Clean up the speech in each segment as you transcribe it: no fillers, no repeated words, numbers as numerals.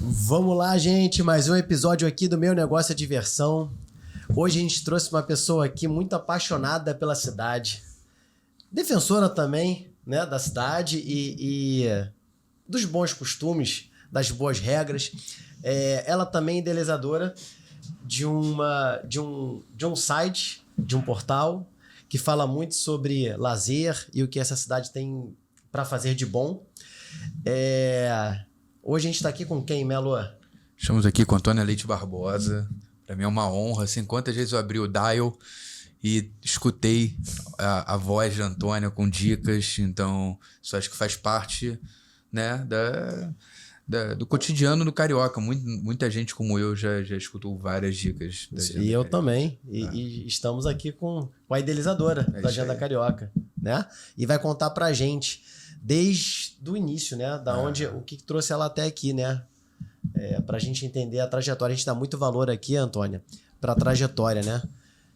Vamos lá, gente, mais um episódio aqui do Meu Negócio é Diversão. Hoje a gente trouxe uma pessoa aqui muito apaixonada pela cidade, defensora também, né, da cidade e dos bons costumes, das boas regras. Ela também é idealizadora de um site, de um portal que fala muito sobre lazer e o que essa cidade tem para fazer de bom. Hoje a gente está aqui com quem, Melo? Estamos aqui com Antônia Leite Barbosa. Para mim é uma honra. Assim, quantas vezes eu abri o dial e escutei a voz de Antônia com dicas. Então, isso acho que faz parte, né, do cotidiano do carioca. Muita gente como eu já escutou várias dicas da Agenda E eu Carioca. também. E estamos aqui com a idealizadora da Agenda Carioca, né? E vai contar pra gente desde o início, né? O que trouxe ela até aqui, né? Pra gente entender a trajetória. A gente dá muito valor aqui, Antônia, pra trajetória, né?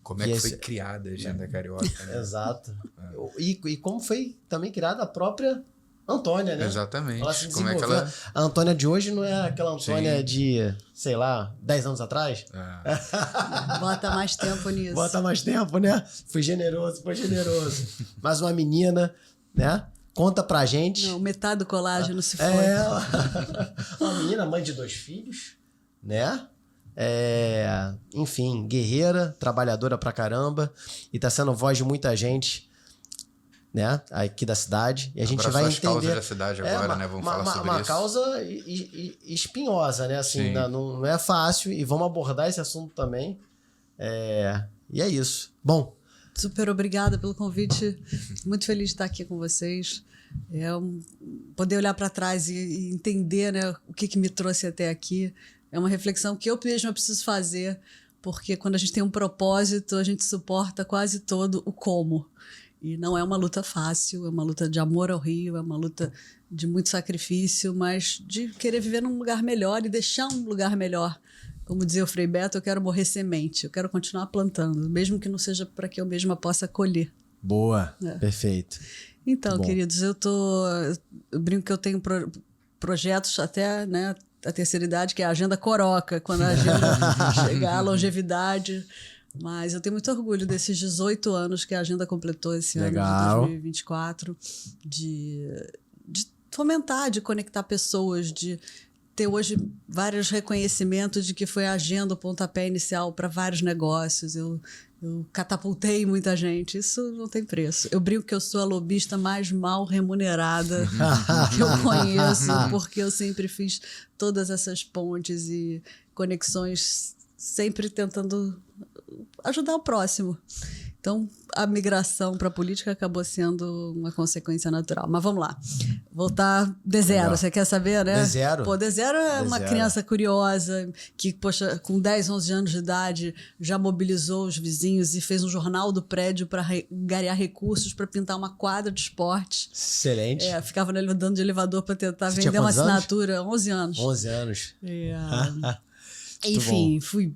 Como é que foi criada a Agenda Carioca, né? Exato. E como foi também criada a própria Antônia, né? Exatamente. Ela se Como é que desenvolveu. ela... A Antônia de hoje não é aquela Antônia de, sei lá, 10 anos atrás? Bota mais tempo nisso. Bota mais tempo, né? Foi generoso. Mais uma menina, né? Conta pra gente. Não, metade do colágeno se foi. Uma menina, mãe de 2 filhos, né? Enfim, guerreira, trabalhadora pra caramba. E tá sendo voz de muita gente, né? Aqui da cidade. E a gente vai entender. causas da cidade agora, né? Vamos falar sobre uma isso. causa espinhosa, né? Assim, não é fácil. E vamos abordar esse assunto também. E é isso. Bom. Super obrigada pelo convite. Muito feliz de estar aqui com vocês. Poder olhar para trás e entender, né, o que me trouxe até aqui. É uma reflexão que eu mesma preciso fazer, porque quando a gente tem um propósito, a gente suporta quase todo o como. E não é uma luta fácil, é uma luta de amor ao Rio, é uma luta de muito sacrifício, mas de querer viver num lugar melhor e deixar um lugar melhor. Como dizia o Frei Beto, eu quero morrer semente, eu quero continuar plantando, mesmo que não seja para que eu mesma possa colher. Boa, perfeito. Então, queridos, eu brinco que eu tenho projetos até, né, a terceira idade, que é a Agenda Coroca, quando a agenda chegar à longevidade. Mas eu tenho muito orgulho desses 18 anos que a agenda completou esse ano de 2024, de fomentar, de conectar pessoas, de ter hoje vários reconhecimentos de que foi a agenda o pontapé inicial para vários negócios. Eu catapultei muita gente. Isso não tem preço. Eu brinco que eu sou a lobista mais mal remunerada que eu conheço, porque eu sempre fiz todas essas pontes e conexões, sempre tentando ajudar o próximo. Então, a migração para a política acabou sendo uma consequência natural. Mas vamos lá. Voltar de zero. Legal. Você quer saber, né? De zero. Pô, de zero é uma criança curiosa que, poxa, com 10, 11 anos de idade, já mobilizou os vizinhos e fez um jornal do prédio para angariar recursos para pintar uma quadra de esporte. Excelente. Ficava andando de elevador para tentar Você vender uma assinatura. Anos? 11 anos. 11 anos. Enfim, fui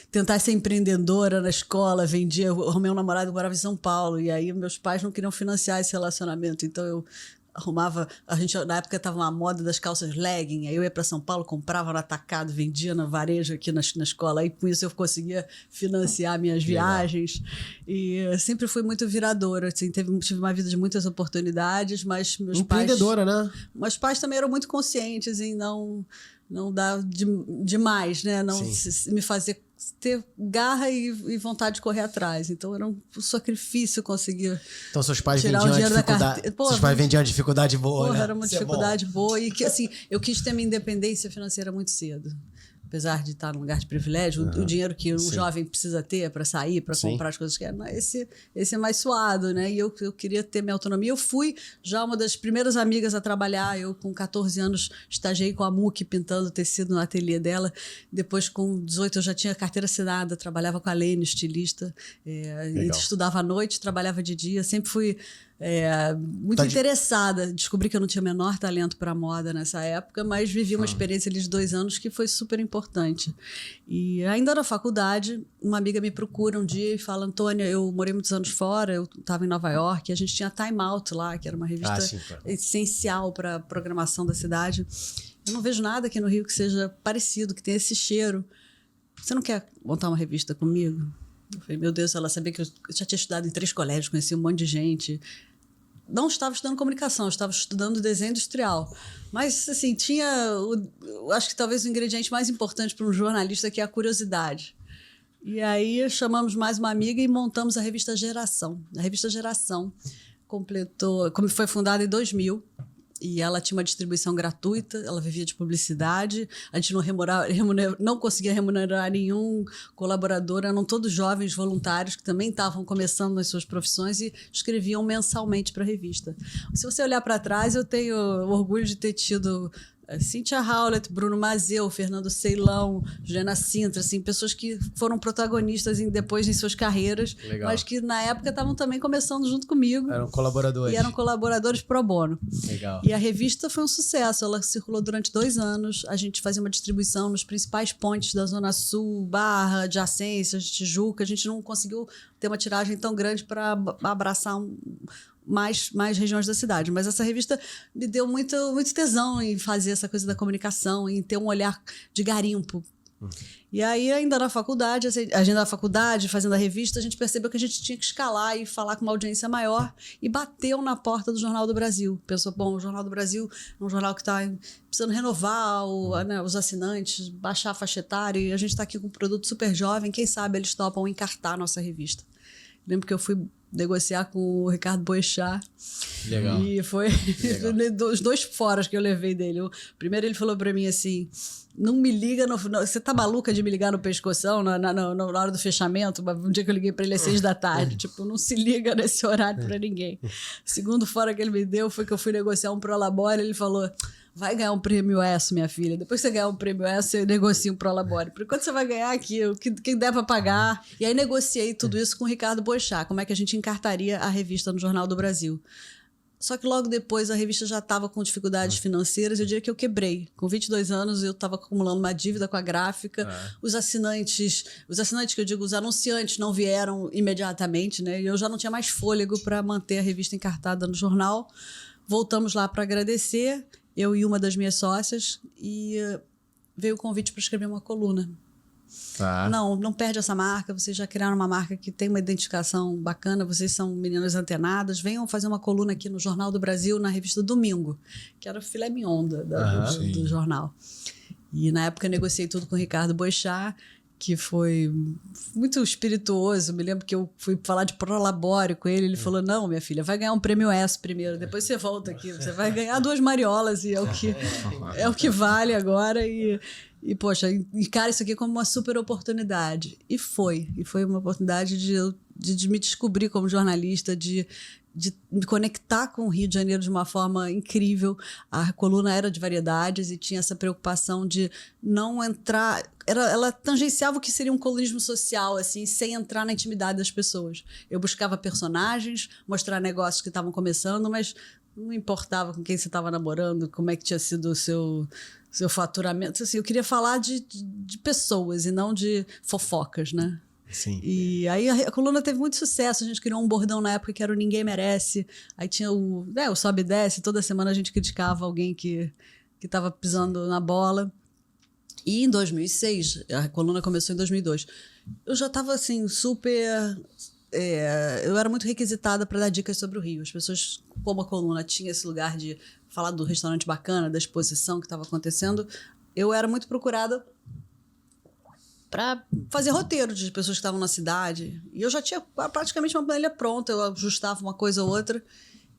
tentar ser empreendedora na escola, vendia, eu arrumei um namorado que morava em São Paulo, e aí meus pais não queriam financiar esse relacionamento, então eu arrumava, na época estava uma moda das calças legging, aí eu ia para São Paulo, comprava no atacado, vendia na varejo aqui na escola, aí com isso eu conseguia financiar minhas viagens, e sempre fui muito viradora, assim, tive uma vida de muitas oportunidades, mas meus pais... Empreendedora, né? Meus pais também eram muito conscientes em não dar demais, né? Não me fazer ter garra e vontade de correr atrás. Então era um sacrifício conseguir. Então seus pais tirar vendiam o dinheiro a dificuldade. Seus pais vendiam a dificuldade boa, né? Era uma dificuldade boa. E que assim, eu quis ter minha independência financeira muito cedo. Apesar de estar num lugar de privilégio, o dinheiro que um jovem precisa ter para sair, para comprar as coisas que quer, esse é mais suado, né? E eu queria ter minha autonomia. Eu fui já uma das primeiras amigas a trabalhar. Eu, com 14 anos, estagiei com a Muki pintando tecido no ateliê dela. Depois, com 18, eu já tinha carteira assinada, trabalhava com a Lene, estilista. Estudava à noite, trabalhava de dia. Sempre fui muito interessada. Descobri que eu não tinha o menor talento para moda nessa época, mas vivi uma experiência ali de 2 anos que foi super importante. E ainda na faculdade, uma amiga me procura um dia e fala: Antônia, eu morei muitos anos fora, eu estava em Nova York, e a gente tinha Time Out lá, que era uma revista essencial para a programação da cidade. Eu não vejo nada aqui no Rio que seja parecido, que tenha esse cheiro. Você não quer montar uma revista comigo? Eu falei, meu Deus, ela sabia que eu já tinha estudado em 3 colégios, conhecia um monte de gente. Não estava estudando comunicação, estava estudando desenho industrial. Mas, assim, tinha, acho que talvez o ingrediente mais importante para um jornalista, que é a curiosidade. E aí chamamos mais uma amiga e montamos a revista Geração. A revista Geração completou, como foi fundada em 2000, e ela tinha uma distribuição gratuita, ela vivia de publicidade, a gente não conseguia remunerar nenhum colaborador, eram todos jovens voluntários que também estavam começando nas suas profissões e escreviam mensalmente para a revista. Se você olhar para trás, eu tenho orgulho de ter tido Cíntia Howlett, Bruno Mazeu, Fernando Ceilão, Juliana Sintra, assim, pessoas que foram protagonistas depois em suas carreiras, Legal. mas que na época estavam também começando junto comigo. Eram colaboradores. E eram colaboradores pro bono. Legal. E a revista foi um sucesso. Ela circulou durante 2 anos. A gente fazia uma distribuição nos principais pontes da Zona Sul, Barra, adjacências, Tijuca. A gente não conseguiu ter uma tiragem tão grande para abraçar mais regiões da cidade. Mas essa revista me deu muito tesão em fazer essa coisa da comunicação, em ter um olhar de garimpo. E aí, ainda na faculdade, fazendo a revista, a gente percebeu que a gente tinha que escalar e falar com uma audiência maior, e bateu na porta do Jornal do Brasil. Pensou, bom, o Jornal do Brasil é um jornal que está precisando renovar os assinantes, baixar a faixa etária, e a gente está aqui com um produto super jovem, quem sabe eles topam encartar a nossa revista. Lembro que eu fui negociar com o Ricardo Boechat. Legal. E foi os 2 foras que eu levei dele. Primeiro ele falou pra mim assim, não me liga, você tá maluca de me ligar no pescoção na hora do fechamento? Um dia que eu liguei pra ele às 6 da tarde, tipo, não se liga nesse horário pra ninguém. O segundo fora que ele me deu foi que eu fui negociar um Prolabore, ele falou, vai ganhar um prêmio ESSO, minha filha. Depois que você ganhar um prêmio ESSO, você negocia um Prolabore. Por enquanto você vai ganhar aqui, quem der pra pagar. E aí negociei tudo isso com o Ricardo Boechat, como é que a gente encartaria a revista no Jornal do Brasil. Só que logo depois a revista já estava com dificuldades financeiras, eu diria que eu quebrei. Com 22 anos eu estava acumulando uma dívida com a gráfica, os assinantes que eu digo, os anunciantes não vieram imediatamente, né? E eu já não tinha mais fôlego para manter a revista encartada no jornal. Voltamos lá para agradecer, eu e uma das minhas sócias, e veio o convite para escrever uma coluna. Tá. Não perde essa marca, vocês já criaram uma marca que tem uma identificação bacana, vocês são meninas antenadas, venham fazer uma coluna aqui no Jornal do Brasil, na revista Domingo, que era o filé mignon do jornal. E na época eu negociei tudo com o Ricardo Boechat, que foi muito espirituoso. Me lembro que eu fui falar de Prolabore com ele, ele falou, não, minha filha, vai ganhar um prêmio ESSO primeiro, depois você volta aqui, você vai ganhar 2 mariolas, e é o que vale agora, e poxa, encara isso aqui como uma super oportunidade. E foi uma oportunidade de me descobrir como jornalista, de me conectar com o Rio de Janeiro de uma forma incrível. A coluna era de variedades e tinha essa preocupação de não entrar... Ela tangenciava o que seria um colunismo social, assim, sem entrar na intimidade das pessoas. Eu buscava personagens, mostrar negócios que estavam começando, mas não importava com quem você estava namorando, como é que tinha sido o seu faturamento. Assim, eu queria falar de pessoas e não de fofocas, né? Sim. E aí a coluna teve muito sucesso. A gente criou um bordão na época que era o Ninguém Merece. Aí tinha o Sobe e Desce. Toda semana a gente criticava alguém que estava pisando na bola. E em 2006, a coluna começou em 2002, eu já estava assim, super... eu era muito requisitada para dar dicas sobre o Rio. As pessoas, como a coluna tinha esse lugar de falar do restaurante bacana, da exposição que estava acontecendo, eu era muito procurada para fazer roteiro de pessoas que estavam na cidade. E eu já tinha praticamente uma planilha pronta, eu ajustava uma coisa ou outra.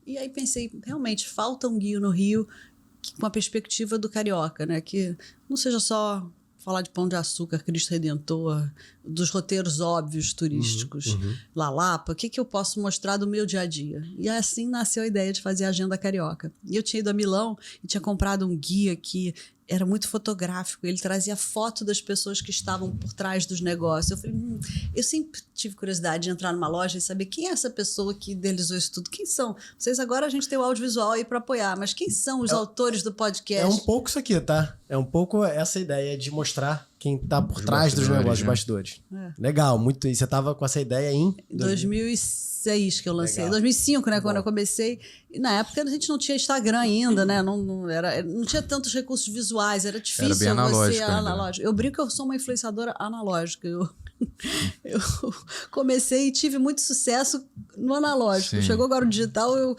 E aí pensei, realmente, falta um guia no Rio com a perspectiva do carioca, né? Que não seja só falar de Pão de Açúcar, Cristo Redentor, dos roteiros óbvios turísticos, Lapa, o que eu posso mostrar do meu dia a dia? E assim nasceu a ideia de fazer a Agenda Carioca. E eu tinha ido a Milão e tinha comprado um guia que era muito fotográfico, ele trazia foto das pessoas que estavam por trás dos negócios. Eu falei, eu sempre tive curiosidade de entrar numa loja e saber quem é essa pessoa que idealizou isso tudo. Quem são? Vocês agora a gente tem o audiovisual aí para apoiar, mas quem são os autores do podcast? É um pouco isso aqui, tá? É um pouco essa ideia de mostrar quem tá por Os trás dos bastidores, negócios, os né? bastidores. É. Legal, muito. E você tava com essa ideia em 2006 que eu lancei. Legal. 2005, né? Quando Bom. eu comecei. E na época a gente não tinha Instagram ainda, né? Não tinha tantos recursos visuais. Era difícil Era bem analógico você ainda, né? analógico. Eu brinco que eu sou uma influenciadora analógica. Eu comecei e tive muito sucesso no analógico. Sim. Chegou agora o digital, eu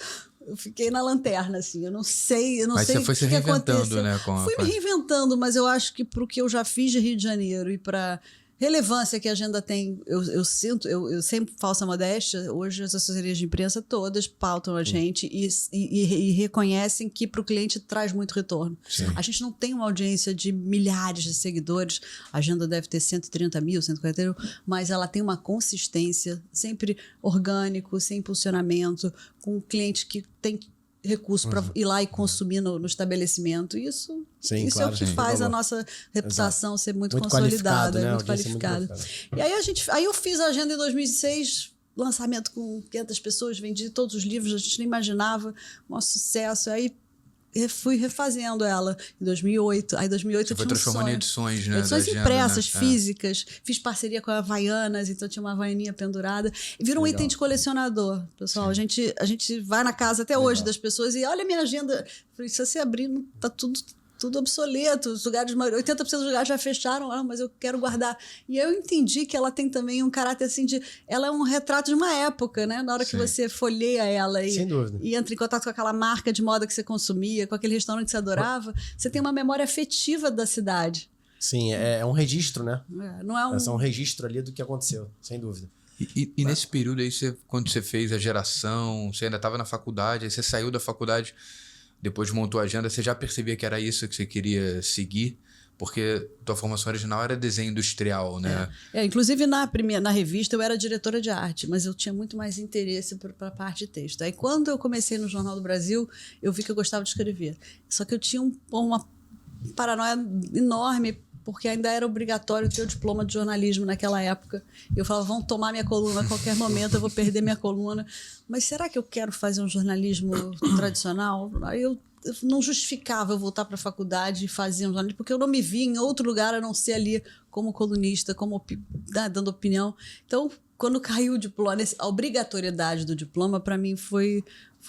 fiquei na lanterna, assim. Eu não sei Mas você foi o se que reinventando, aconteceu. né? Fui me reinventando, mas eu acho que pro que eu já fiz de Rio de Janeiro e para relevância que a agenda tem, eu sinto, eu sempre falsa modéstia, hoje as assessorias de imprensa todas pautam a gente e reconhecem que para o cliente traz muito retorno. Sim. A gente não tem uma audiência de milhares de seguidores, a agenda deve ter 130 mil, 140 mil, mas ela tem uma consistência, sempre orgânico, sem impulsionamento, com um cliente que tem recurso para ir lá e consumir no estabelecimento. Isso Sim, é claro, o que sim. faz a Valor. nossa reputação ser muito Muito consolidada, qualificado, né? muito Audiência muito qualificada. qualificada. E aí eu fiz a agenda em 2006, lançamento com 500 pessoas, vendi todos os livros, a gente nem imaginava, um sucesso. Aí fui refazendo ela em 2008. Aí em 2008 Você eu foi tinha um transformando em sonho. edições, né? Edições da agenda, impressas, né? físicas. Fiz parceria com a Havaianas, então tinha uma Havaianinha pendurada. E virou um Legal. item de colecionador, pessoal. A gente vai na casa até hoje das pessoas e olha a minha agenda. Falei, se você abrir, tá tudo obsoleto. Os lugares, 80% dos lugares já fecharam, mas eu quero guardar. E eu entendi que ela tem também um caráter assim de... Ela é um retrato de uma época, né? Na hora que Sim. você folheia ela Sem dúvida. e entra em contato com aquela marca de moda que você consumia, com aquele restaurante que você adorava, você tem uma memória afetiva da cidade. Sim, é um registro, né? Não é É um registro ali do que aconteceu, sem dúvida. E nesse período aí, quando você fez a geração, você ainda estava na faculdade, aí você saiu da faculdade, depois montou a agenda, você já percebia que era isso que você queria seguir? Porque tua formação original era desenho industrial, né? Inclusive na revista eu era diretora de arte, mas eu tinha muito mais interesse para a parte de texto. Aí quando eu comecei no Jornal do Brasil, eu vi que eu gostava de escrever. Só que eu tinha uma paranoia enorme, porque ainda era obrigatório ter o diploma de jornalismo naquela época. Eu falava, vão tomar minha coluna a qualquer momento, eu vou perder minha coluna. Mas será que eu quero fazer um jornalismo tradicional? Aí eu não justificava eu voltar para a faculdade e fazer um jornalismo, porque eu não me via em outro lugar a não ser ali como colunista, dando opinião. Então, quando caiu o diploma, a obrigatoriedade do diploma, para mim foi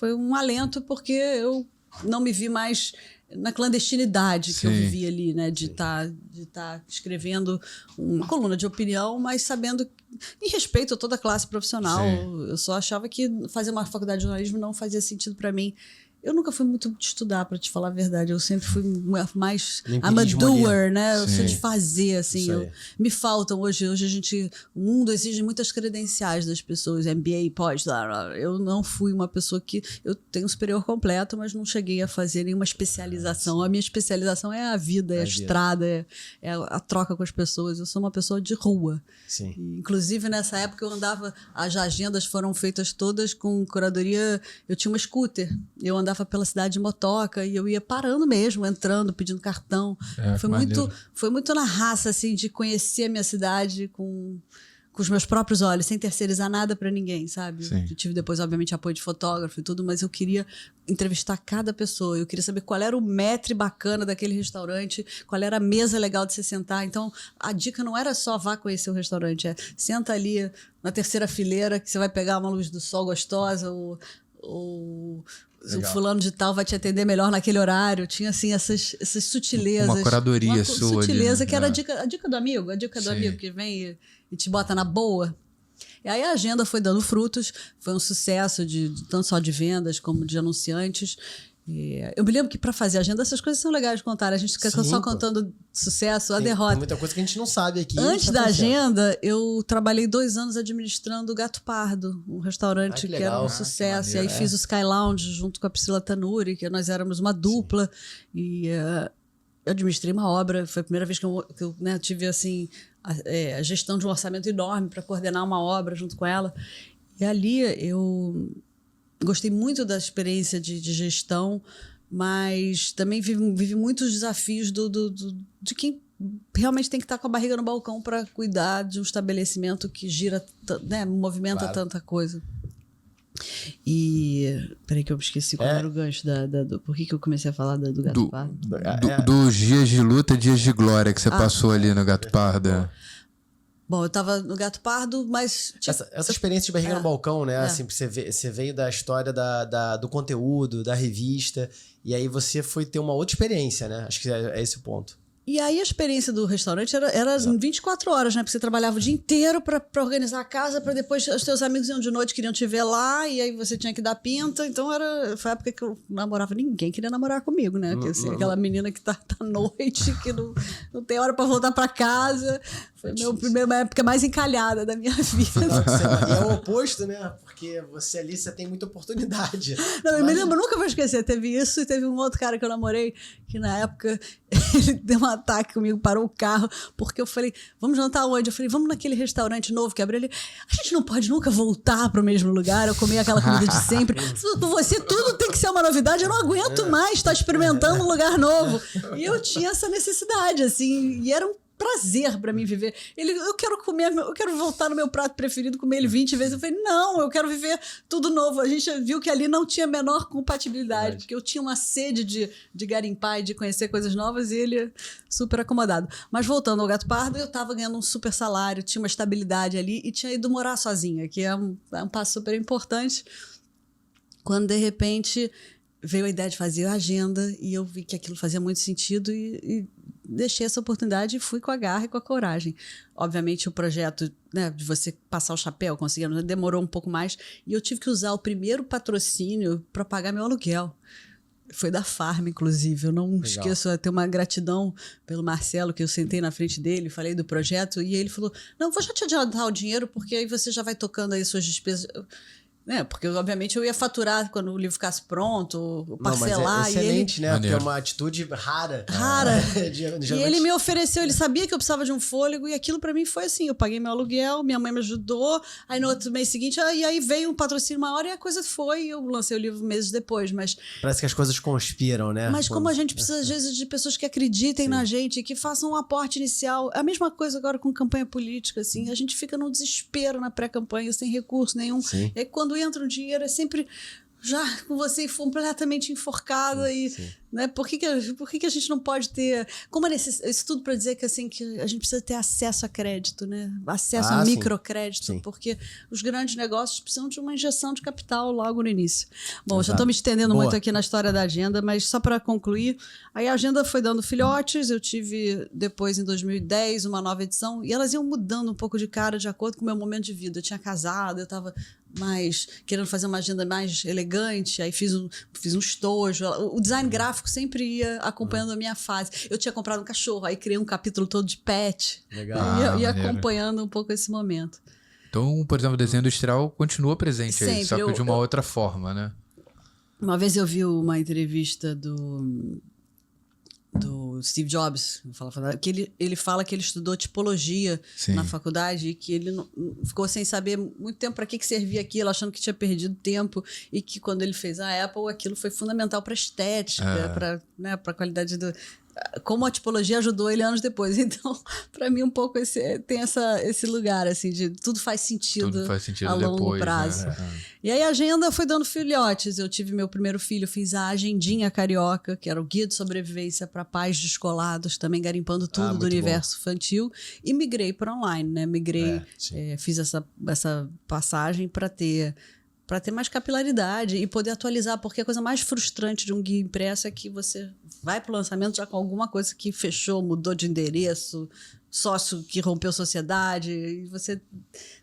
um alento, porque eu não me vi mais na clandestinidade que eu vivia ali, né? De estar escrevendo uma coluna de opinião, mas sabendo, em respeito a toda a classe profissional. Sim. Eu só achava que fazer uma faculdade de jornalismo não fazia sentido para mim. Eu nunca fui muito de estudar, para te falar a verdade. Eu sempre fui mais I'm a doer, né? Eu sou de fazer, assim. Me faltam hoje o mundo exige muitas credenciais das pessoas, MBA, pós. Eu não fui uma pessoa que... Eu tenho superior completo, mas não cheguei a fazer nenhuma especialização. A minha especialização é a vida, é a estrada, é a troca com as pessoas. Eu sou uma pessoa de rua. Sim. E, inclusive, nessa época eu andava... As agendas foram feitas todas com curadoria... Eu tinha uma scooter. Eu andava pela cidade de motoca e eu ia parando mesmo, entrando, pedindo cartão. Foi muito na raça, assim, de conhecer a minha cidade com os meus próprios olhos, sem terceirizar nada para ninguém, sabe? Sim. Eu tive depois, obviamente, apoio de fotógrafo e tudo, mas eu queria entrevistar cada pessoa. Eu queria saber qual era o maître bacana daquele restaurante, qual era a mesa legal de se sentar. Então, a dica não era só vá conhecer o restaurante, senta ali na terceira fileira que você vai pegar uma luz do sol gostosa, ou o fulano de tal vai te atender melhor naquele horário. Tinha, assim, essas sutilezas. Uma curadoria sua sutileza ali, né? que era a dica do amigo. A dica do amigo que vem e te bota na boa. E aí a agenda foi dando frutos. Foi um sucesso tanto só de vendas como de anunciantes. E eu me lembro que para fazer agenda essas coisas são legais de contar. A gente fica só contando sucesso, a derrota. Tem muita coisa que a gente não sabe aqui. Antes da agenda, eu trabalhei 2 anos administrando o Gato Pardo, um restaurante que era um sucesso. E aí fiz o Sky Lounge junto com a Priscila Tanuri, que nós éramos uma dupla. E eu administrei uma obra. Foi a primeira vez que eu tive assim, a gestão de um orçamento enorme para coordenar uma obra junto com ela. E ali eu gostei muito da experiência de gestão, mas também vive muitos desafios de quem realmente tem que estar com a barriga no balcão para cuidar de um estabelecimento que gira, né, movimenta tanta coisa. E... Peraí que eu esqueci qual era o gancho por que eu comecei a falar do Gato Pardo? Dos dias de luta e dias de glória que você passou ali no Gato Pardo. Bom, eu tava no Gato Pardo, mas... Essa experiência de barriga no balcão, né? Assim, você veio da história do conteúdo, da revista, e aí você foi ter uma outra experiência, né? Acho que é esse o ponto. E aí a experiência do restaurante era 24 horas, né? Porque você trabalhava o dia inteiro pra organizar a casa, pra depois os teus amigos iam de noite, queriam te ver lá, e aí você tinha que dar pinta. Então foi a época que eu namorava, ninguém queria namorar comigo, né? Porque, assim, aquela menina que tá à noite, que não tem hora pra voltar pra casa. Foi a época mais encalhada da minha vida. E é o oposto, né? Porque você ali, você tem muita oportunidade. Não, eu me lembro, nunca vou esquecer. Teve isso e teve um outro cara que eu namorei, que na época ele deu um ataque comigo, parou o carro, porque eu falei, vamos jantar onde? Eu falei, vamos naquele restaurante novo que abriu ali. A gente não pode nunca voltar pro mesmo lugar, eu comer aquela comida de sempre. Com você tudo tem que ser uma novidade, eu não aguento mais estar experimentando um lugar novo. E eu tinha essa necessidade, assim, e era um prazer pra mim viver. Eu quero comer, eu quero voltar no meu prato preferido, comer ele 20 vezes. Eu falei, não, eu quero viver tudo novo. A gente viu que ali não tinha a menor compatibilidade, porque eu tinha uma sede de garimpar e de conhecer coisas novas e ele super acomodado. Mas voltando ao Gato Pardo, eu tava ganhando um super salário, tinha uma estabilidade ali e tinha ido morar sozinha, que é um passo super importante. Quando, de repente, veio a ideia de fazer a agenda e eu vi que aquilo fazia muito sentido e deixei essa oportunidade e fui com a garra e com a coragem. Obviamente, o projeto, né, de você passar o chapéu, conseguindo, demorou um pouco mais. E eu tive que usar o primeiro patrocínio para pagar meu aluguel. Foi da Farm, inclusive. Eu não esqueço, eu tenho uma gratidão pelo Marcelo, que eu sentei na frente dele, falei do projeto, e ele falou, não, vou já te adiantar o dinheiro, porque aí você já vai tocando aí suas despesas. Porque, obviamente, eu ia faturar quando o livro ficasse pronto, parcelar. Não, mas é excelente, e né? Porque é uma atitude rara. E ele me ofereceu, ele sabia que eu precisava de um fôlego, e aquilo pra mim foi assim, eu paguei meu aluguel, minha mãe me ajudou, aí no outro mês seguinte, e aí veio um patrocínio maior e a coisa foi, e eu lancei o livro meses depois, mas... Parece que as coisas conspiram, né? Mas como a gente precisa, às vezes, de pessoas que acreditem na gente, que façam um aporte inicial. A mesma coisa agora com campanha política, assim, a gente fica num desespero na pré-campanha, sem recurso nenhum. Sim. E aí, quando entra um dinheiro, é sempre já com você completamente enforcada né? Por que a gente não pode ter isso tudo para dizer que assim que a gente precisa ter acesso a crédito, né? Acesso a microcrédito, porque os grandes negócios precisam de uma injeção de capital logo no início. Bom, já estou me estendendo muito aqui na história da agenda, mas só para concluir, aí a agenda foi dando filhotes, eu tive depois em 2010 uma nova edição e elas iam mudando um pouco de cara de acordo com o meu momento de vida. Eu tinha casado, eu estava mais querendo fazer uma agenda mais elegante, aí fiz um estojo. O design gráfico sempre ia acompanhando a minha fase. Eu tinha comprado um cachorro, aí criei um capítulo todo de pet. Legal. Ia acompanhando um pouco esse momento. Então, por exemplo, o desenho industrial continua presente sempre, aí, só que de uma outra forma, né? Uma vez eu vi uma entrevista do Steve Jobs, que ele fala que ele estudou tipologia na faculdade e que ele ficou sem saber muito tempo para que servia aquilo, achando que tinha perdido tempo e que quando ele fez a Apple, aquilo foi fundamental para a estética, para a qualidade do... Como a tipologia ajudou ele anos depois. Então, para mim, um pouco tem esse lugar, assim, de tudo faz sentido a longo depois, prazo. Né? E aí a agenda foi dando filhotes. Eu tive meu primeiro filho, fiz a Agendinha Carioca, que era o guia de sobrevivência para pais descolados, também garimpando tudo do universo infantil. E migrei para online, né? Fiz essa passagem para ter mais capilaridade e poder atualizar, porque a coisa mais frustrante de um guia impresso é que você vai para o lançamento já com alguma coisa que fechou, mudou de endereço, sócio que rompeu sociedade, e você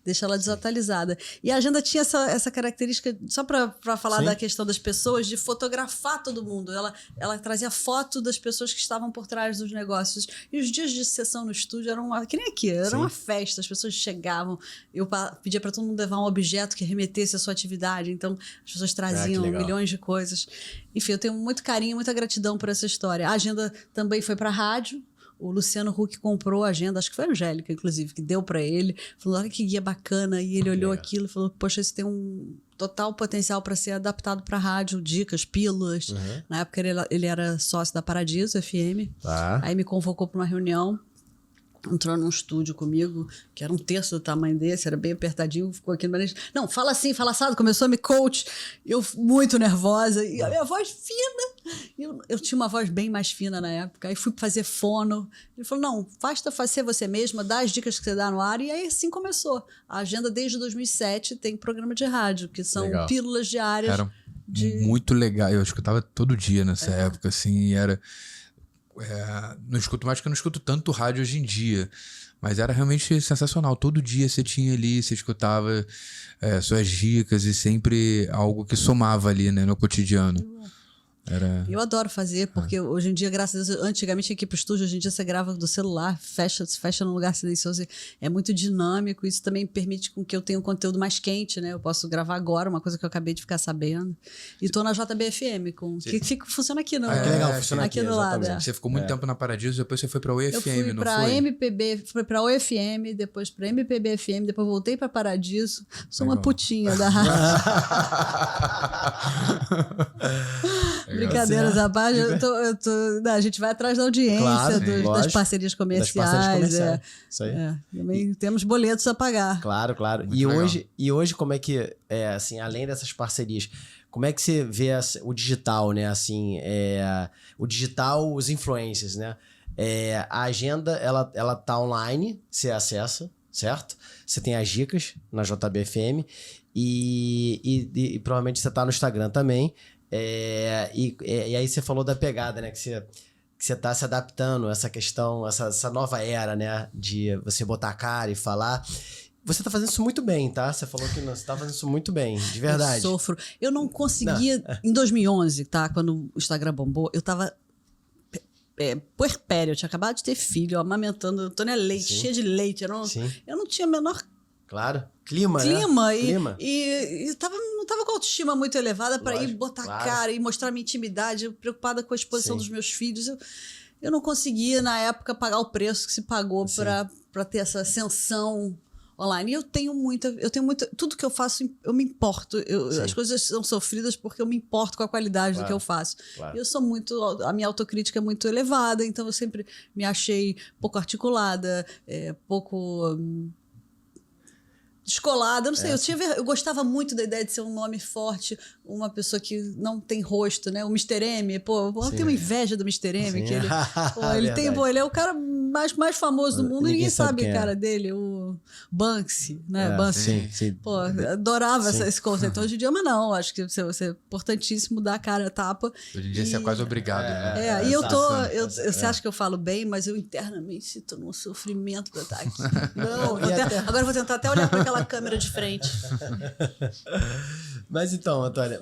deixa ela desatualizada. E a agenda tinha essa característica, só para falar da questão das pessoas, de fotografar todo mundo. Ela trazia foto das pessoas que estavam por trás dos negócios. E os dias de sessão no estúdio eram que nem aqui, era uma festa, as pessoas chegavam, eu pedia para todo mundo levar um objeto que remetesse à sua atividade, então as pessoas traziam milhões de coisas. Enfim, eu tenho muito carinho, muita gratidão por essa história. A agenda também foi para a rádio. O Luciano Huck comprou a agenda, acho que foi a Angélica, inclusive, que deu para ele. Falou, olha que guia bacana. E ele olhou aquilo e falou, poxa, isso tem um total potencial para ser adaptado para rádio, dicas, pílulas. Na época ele era sócio da Paradiso FM. Aí me convocou para uma reunião. entrou num estúdio comigo, que era um terço do tamanho desse, era bem apertadinho, ficou aqui no manejo. Não, fala assim, fala assado, começou a me coach. Eu muito nervosa, e a minha voz fina. Eu tinha uma voz bem mais fina na época, aí fui fazer fono. Ele falou, não, basta fazer você mesma, dá as dicas que você dá no ar, e aí assim começou. A agenda desde 2007 tem programa de rádio, que são Legal. pílulas diárias. Era muito legal. Eu escutava todo dia nessa época, assim, e era... não escuto mais porque eu não escuto tanto rádio hoje em dia, mas era realmente sensacional. Todo dia você tinha ali, você escutava suas dicas e sempre algo que somava ali, né, no cotidiano. Eu adoro fazer, porque hoje em dia, graças a Deus, antigamente tinha que ir pro estúdio, hoje em dia você grava do celular, fecha num lugar silencioso, é muito dinâmico, isso também permite com que eu tenha um conteúdo mais quente, né? Eu posso gravar agora, uma coisa que eu acabei de ficar sabendo. E tô na JBFM, funciona aqui, não? Que legal, funciona aqui aqui, do lado. exatamente. Você ficou muito tempo na Paradiso, depois você foi pra UFM, Eu fui não pra foi? MPB, fui pra UFM, depois pra MPB-FM, depois voltei pra Paradiso. Sou uma Legal. putinha da rádio. Brincadeiras à parte, a gente vai atrás da audiência, Claro, das lógico. parcerias comerciais. Das parcerias comerciais. Isso aí. Também temos boletos a pagar. Claro, claro. Muito E legal. hoje, como é que, assim, além dessas parcerias, como é que você vê o digital, né? Assim, o digital, os influencers, né? A agenda, ela tá online, você acessa, certo? Você tem as dicas na JBFM e provavelmente você tá no Instagram também. E aí você falou da pegada, né? Que você tá se adaptando a essa questão, essa nova era, né? De você botar a cara e falar. Você tá fazendo isso muito bem, tá? Você falou que você tá fazendo isso muito bem, de verdade. Eu sofro. Eu não conseguia... Em 2011, tá? Quando o Instagram bombou, eu tava... puerpério, eu tinha acabado de ter filho, amamentando, Antônia Leite, Sim. cheia de leite. Sim. Eu não tinha a menor Claro. Clima, né? clima. E não tava com a autoestima muito elevada para ir Lógico, botar claro. cara e mostrar minha intimidade, eu preocupada com a exposição Sim. dos meus filhos. Eu não conseguia, na época, pagar o preço que se pagou para ter essa ascensão online. E eu tenho muita. Tudo que eu faço, eu me importo. As coisas são sofridas porque eu me importo com a qualidade do que eu faço. Claro. Eu sou muito. A minha autocrítica é muito elevada, então eu sempre me achei pouco articulada, pouco descolada, eu não sei, eu gostava muito da ideia de ser um nome forte, uma pessoa que não tem rosto, né? O Mr. M, eu tenho uma inveja do Mr. M, Sim. que ele é o cara mais famoso do mundo, Ninguém ninguém sabe sabe quem a é. cara dele, o Banksy, né? Banksy. Sim. Pô, adorava esse conceito. Hoje em dia, mas não, acho que você é importantíssimo dar a cara a tapa. Hoje em dia você é quase obrigado, né? E eu exato. você acha que eu falo bem, mas eu internamente sinto um sofrimento pra estar aqui. Não, Agora eu vou tentar até olhar para aquela câmera de frente. Mas então, Antônia,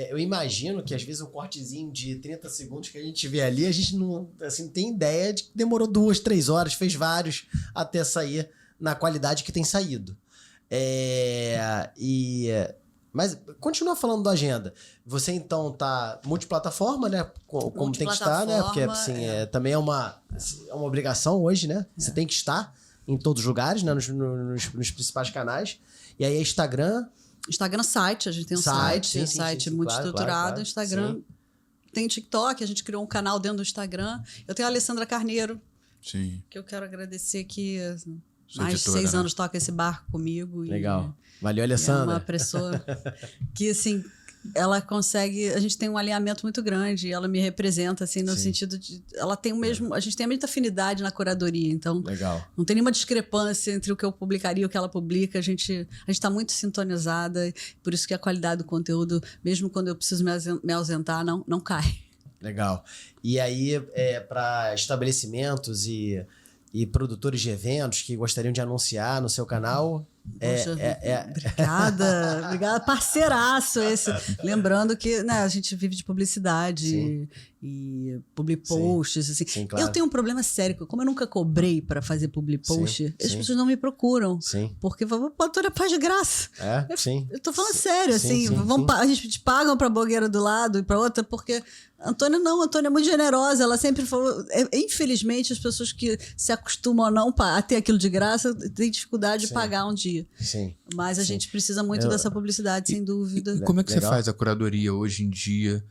eu imagino que às vezes um cortezinho de 30 segundos que a gente vê ali, a gente não tem ideia de que demorou 2, 3 horas, fez vários até sair na qualidade que tem saído. Mas continua falando da agenda. Você então tá multiplataforma, né? Como tem que estar, né? Porque assim, também é uma obrigação hoje, né? Você tem que estar em todos os lugares, né? Nos principais canais. E aí é Instagram, site, a gente tem um site, sim, muito claro, estruturado. claro, Instagram. sim. Tem TikTok, a gente criou um canal dentro do Instagram. Eu tenho a Alessandra Carneiro, Sim. que eu quero agradecer que Sua mais editora, de 6 né? anos toca esse barco comigo. Legal. Valeu, É Alessandra. uma pessoa que, assim, ela consegue... A gente tem um alinhamento muito grande. Ela me representa, assim, no sentido de... Ela tem o mesmo... A gente tem muita afinidade na curadoria, então... Legal. Não tem nenhuma discrepância entre o que eu publicaria e o que ela publica. A gente está muito sintonizada, por isso que a qualidade do conteúdo, mesmo quando eu preciso me ausentar, não cai. Legal. E aí, para estabelecimentos e produtores de eventos que gostariam de anunciar no seu canal... Poxa, obrigada, parceiraço esse. Lembrando que, né, a gente vive de publicidade e public posts, assim. Sim, claro. Eu tenho um problema sério, como eu nunca cobrei para fazer public post, as sim. pessoas não me procuram. Sim. Porque falam, pô, Antônia, faz de graça. Sim. Eu tô falando sério, Sim, assim, sim. a gente te pagam pra blogueira do lado e pra outra, porque a Antônia é muito generosa, ela sempre falou, infelizmente as pessoas que se acostumam a não a ter aquilo de graça têm dificuldade de pagar um dia. Sim. Mas a gente precisa muito dessa publicidade, sem dúvida. E como é que Legal. você faz a curadoria hoje em dia?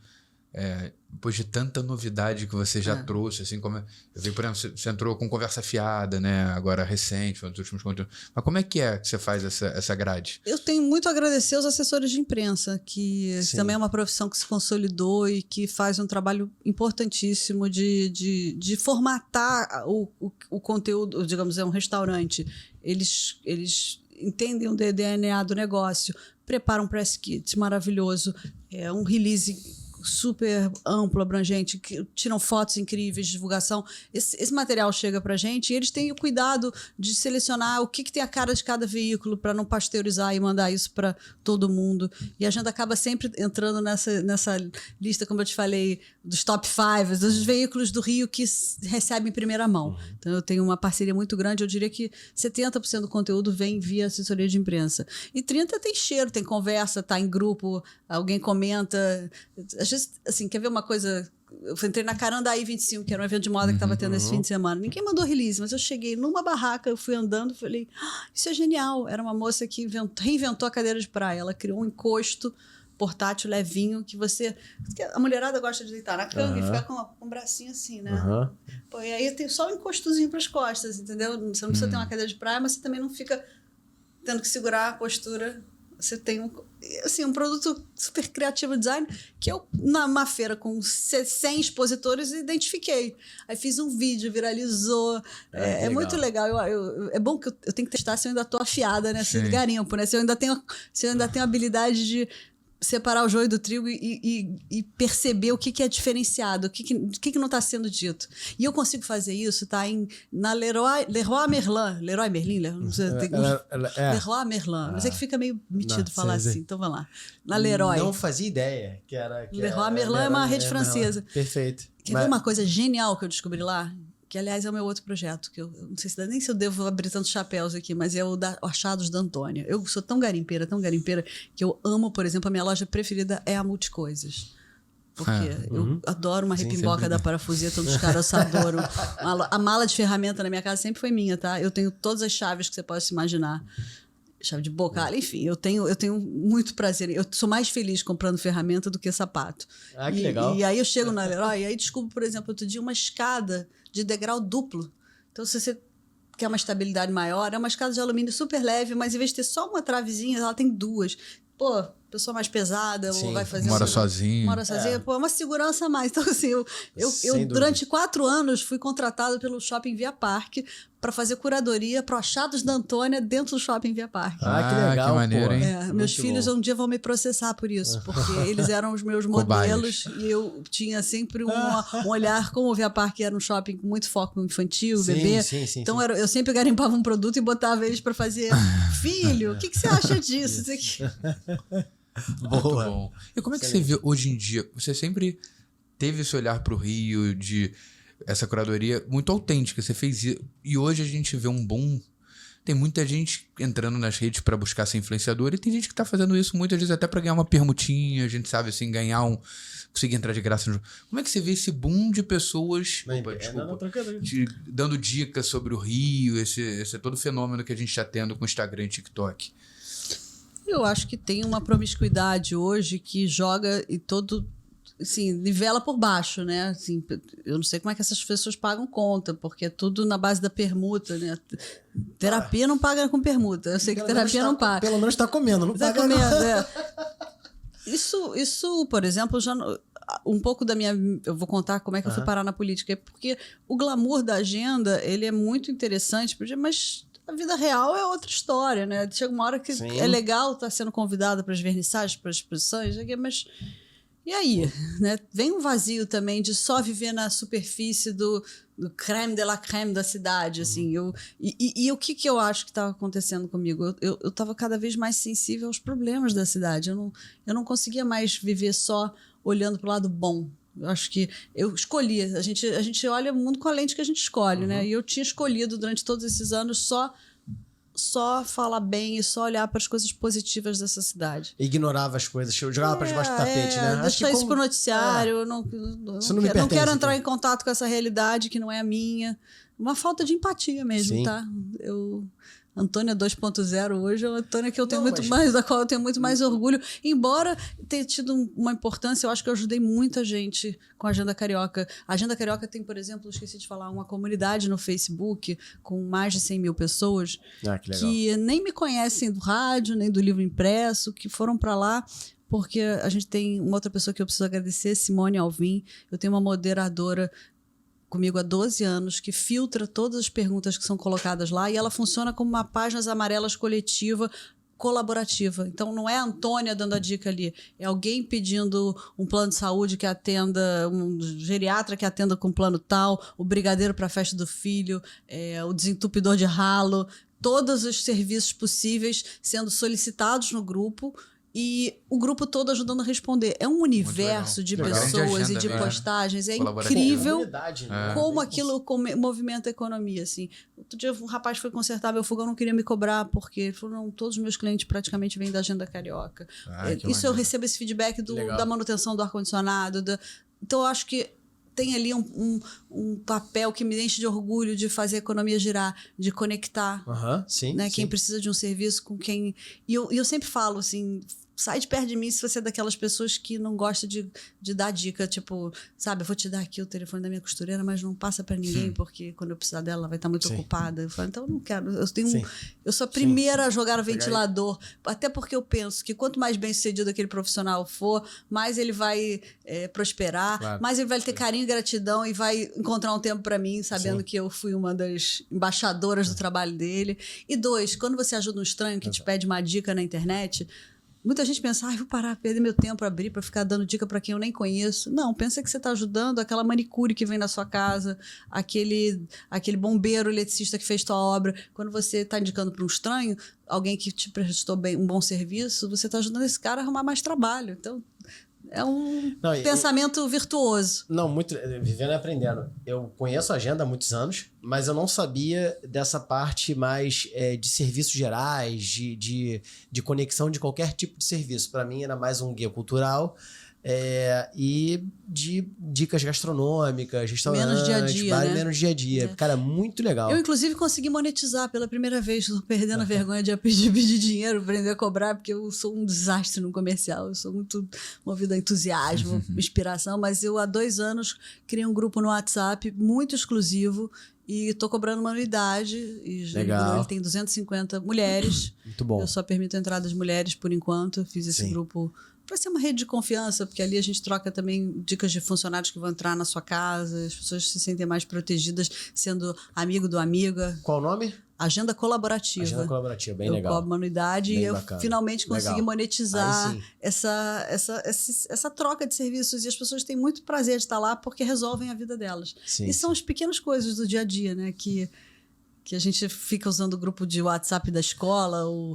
depois de tanta novidade que você já trouxe, assim como... Eu vi, por exemplo, você entrou com Conversa Fiada, né? Agora recente, foi um dos últimos conteúdos. Mas como é que você faz essa grade? Eu tenho muito a agradecer aos assessores de imprensa, que também é uma profissão que se consolidou e que faz um trabalho importantíssimo de formatar o conteúdo, digamos, é um restaurante. Eles entendem o DNA do negócio, preparam um press kit maravilhoso, um release super amplo, abrangente, que tiram fotos incríveis, divulgação. Esse material chega pra gente e eles têm o cuidado de selecionar o que tem a cara de cada veículo para não pasteurizar e mandar isso para todo mundo. E a gente acaba sempre entrando nessa lista, como eu te falei, dos top 5, dos veículos do Rio que recebem em primeira mão. Então eu tenho uma parceria muito grande, eu diria que 70% do conteúdo vem via assessoria de imprensa. E 30% tem cheiro, tem conversa, tá em grupo, alguém comenta. Às vezes, assim, quer ver uma coisa? Eu entrei na Carandaí 25, que era um evento de moda que estava tendo esse fim de semana. Ninguém mandou release, mas eu cheguei numa barraca, eu fui andando e falei, isso é genial. Era uma moça que reinventou a cadeira de praia. Ela criou um encosto portátil, levinho, que a mulherada gosta de deitar na canga e ficar com o bracinho assim, né? Pô, e aí tem só um encostozinho para as costas, entendeu? Você não precisa ter uma cadeira de praia, mas você também não fica tendo que segurar a postura. Você tem um produto super criativo design que eu, numa feira com 100 expositores, identifiquei. Aí fiz um vídeo, viralizou. É muito legal. É bom que eu tenho que testar se eu ainda estou afiada nesse garimpo, né? Se eu ainda tenho a habilidade de separar o joio do trigo e perceber o que é diferenciado, o que não está sendo dito. E eu consigo fazer isso, tá? Na Leroy Merlin. Leroy Merlin? Leroy Merlin. Mas é que fica meio metido falar assim. Então, vamos lá. Na Leroy. Não fazia ideia que era... Leroy Merlin é uma rede francesa. Perfeito. Quer ver uma coisa genial que eu descobri lá? Que, aliás, é o meu outro projeto, que eu não sei nem se eu devo abrir tantos chapéus aqui, mas é o Achados da Antônia. Eu sou tão garimpeira, que eu amo, por exemplo, a minha loja preferida é a Multicoisas. Porque eu adoro uma repimboca da Parafuseta, dos caras adoram. A mala de ferramenta na minha casa sempre foi minha, tá? Eu tenho todas as chaves que você possa se imaginar. Chave de boca, enfim, eu tenho muito prazer. Eu sou mais feliz comprando ferramenta do que sapato. Que legal. E aí eu chego na Leroy e aí descubro, por exemplo, outro dia uma escada de degrau duplo. Então, se você quer uma estabilidade maior, é uma escada de alumínio super leve, mas em vez de ter só uma travezinha, ela tem duas. Pô, pessoa mais pesada, ou vai fazer... Mora sozinho. Pô, é uma segurança a mais. Então, assim, eu durante 4 anos fui contratada pelo Shopping Via Parque para fazer curadoria para Achados da Antônia dentro do Shopping Via Parque. Que legal, que maneiro, hein? Meus filhos um dia vão me processar por isso, porque eles eram os meus modelos e eu tinha sempre um olhar, como o Via Parque era um shopping com muito foco infantil, bebê. Então eu sempre garimpava um produto e botava eles para fazer, filho, o que você acha disso? Isso aqui. Muito bom. E como é que você vê hoje em dia? Você sempre teve esse olhar para o Rio, de essa curadoria muito autêntica. Você fez isso. E hoje a gente vê um boom. Tem muita gente entrando nas redes para buscar ser influenciador e tem gente que tá fazendo isso muitas vezes até para ganhar uma permutinha. A gente sabe assim, conseguir entrar de graça no... Como é que você vê esse boom de pessoas dando dicas sobre o Rio, esse todo fenômeno que a gente está tendo com o Instagram e TikTok? Eu acho que tem uma promiscuidade hoje que joga e assim, nivela por baixo, né? Assim, eu não sei como é que essas pessoas pagam conta, porque é tudo na base da permuta, né? Terapia não paga com permuta. Eu sei que terapia não paga. Pelo menos está comendo, não paga. Isso, por exemplo, já um pouco da minha... Eu vou contar como é que eu fui parar na política. Porque o glamour da agenda, ele é muito interessante, mas... A vida real é outra história, né? Chega uma hora que é legal estar sendo convidada para as vernissagens, para as exposições, mas... E aí? Né? Vem um vazio também de só viver na superfície do crème de la crème da cidade, assim. E o que eu acho que estava acontecendo comigo? Eu estava cada vez mais sensível aos problemas da cidade. Eu não conseguia mais viver só olhando para o lado bom. Eu acho que eu escolhi. A gente olha o mundo com a lente que a gente escolhe, né? E eu tinha escolhido durante todos esses anos só falar bem e só olhar para as coisas positivas dessa cidade. Ignorava as coisas, jogava para debaixo do tapete, né? Deixar isso pro noticiário. Eu não quero entrar em contato com essa realidade que não é a minha. Uma falta de empatia mesmo, tá? Antônia 2.0 hoje é uma Antônia que eu tenho da qual eu tenho muito mais orgulho. Embora tenha tido uma importância, eu acho que eu ajudei muita gente com a Agenda Carioca. A Agenda Carioca tem, por exemplo, esqueci de falar, uma comunidade no Facebook com mais de 100 mil pessoas que nem me conhecem do rádio, nem do livro impresso, que foram para lá. Porque a gente tem uma outra pessoa que eu preciso agradecer, Simone Alvim. Eu tenho uma moderadora comigo há 12 anos, que filtra todas as perguntas que são colocadas lá, e ela funciona como uma páginas amarelas coletiva, colaborativa. Então, não é a Antônia dando a dica ali, é alguém pedindo um plano de saúde que atenda, um geriatra que atenda com plano tal, o brigadeiro para a festa do filho, o desentupidor de ralo, todos os serviços possíveis sendo solicitados no grupo, e o grupo todo ajudando a responder. É um universo de pessoas e de postagens. É incrível como aquilo movimenta a economia. Assim. Outro dia um rapaz foi consertar meu fogão, não queria me cobrar, porque ele falou, não, todos os meus clientes praticamente vêm da Agenda Carioca. Isso eu recebo esse feedback da manutenção do ar-condicionado. Então, eu acho que tem ali um papel que me enche de orgulho de fazer a economia girar, de conectar quem precisa de um serviço com quem... E eu sempre falo assim, sai de perto de mim se você é daquelas pessoas que não gosta de dar dica, tipo, sabe, eu vou te dar aqui o telefone da minha costureira, mas não passa para ninguém, porque quando eu precisar dela, ela vai estar muito ocupada. Eu falo, então eu não quero, eu sou a primeira a jogar o ventilador, até porque eu penso que quanto mais bem sucedido aquele profissional for, mais ele vai prosperar, mais ele vai ter carinho e gratidão e vai encontrar um tempo para mim, sabendo que eu fui uma das embaixadoras do trabalho dele. E 2, quando você ajuda um estranho que te pede uma dica na internet, muita gente pensa, vou parar, perder meu tempo, abrir para ficar dando dica para quem eu nem conheço. Não, pensa que você está ajudando aquela manicure que vem na sua casa, aquele bombeiro eletricista que fez tua obra. Quando você está indicando para um estranho, alguém que te prestou um bom serviço, você está ajudando esse cara a arrumar mais trabalho. Então, é um pensamento virtuoso. Não, muito. Vivendo e aprendendo. Eu conheço a Agenda há muitos anos, mas eu não sabia dessa parte mais de serviços gerais, de conexão de qualquer tipo de serviço. Para mim era mais um guia cultural e de dicas gastronômicas, restaurantes, menos dia a dia, menos dia a dia. Cara, muito legal. Eu, inclusive, consegui monetizar pela primeira vez, tô perdendo a vergonha de pedir dinheiro, aprender a cobrar, porque eu sou um desastre no comercial, eu sou muito movida a entusiasmo, inspiração, mas eu há 2 anos criei um grupo no WhatsApp muito exclusivo e estou cobrando uma anuidade. E ele tem 250 mulheres. Muito bom. Eu só permito a entrada de mulheres por enquanto. Fiz esse grupo para ser uma rede de confiança, porque ali a gente troca também dicas de funcionários que vão entrar na sua casa, as pessoas se sentem mais protegidas sendo amigo do amiga. Qual o nome? Agenda Colaborativa. Agenda Colaborativa, bem legal. Eu cobro uma anuidade e eu finalmente consegui monetizar essa troca de serviços. E as pessoas têm muito prazer de estar lá porque resolvem a vida delas. E são as pequenas coisas do dia a dia, né? Que a gente fica usando o grupo de WhatsApp da escola, o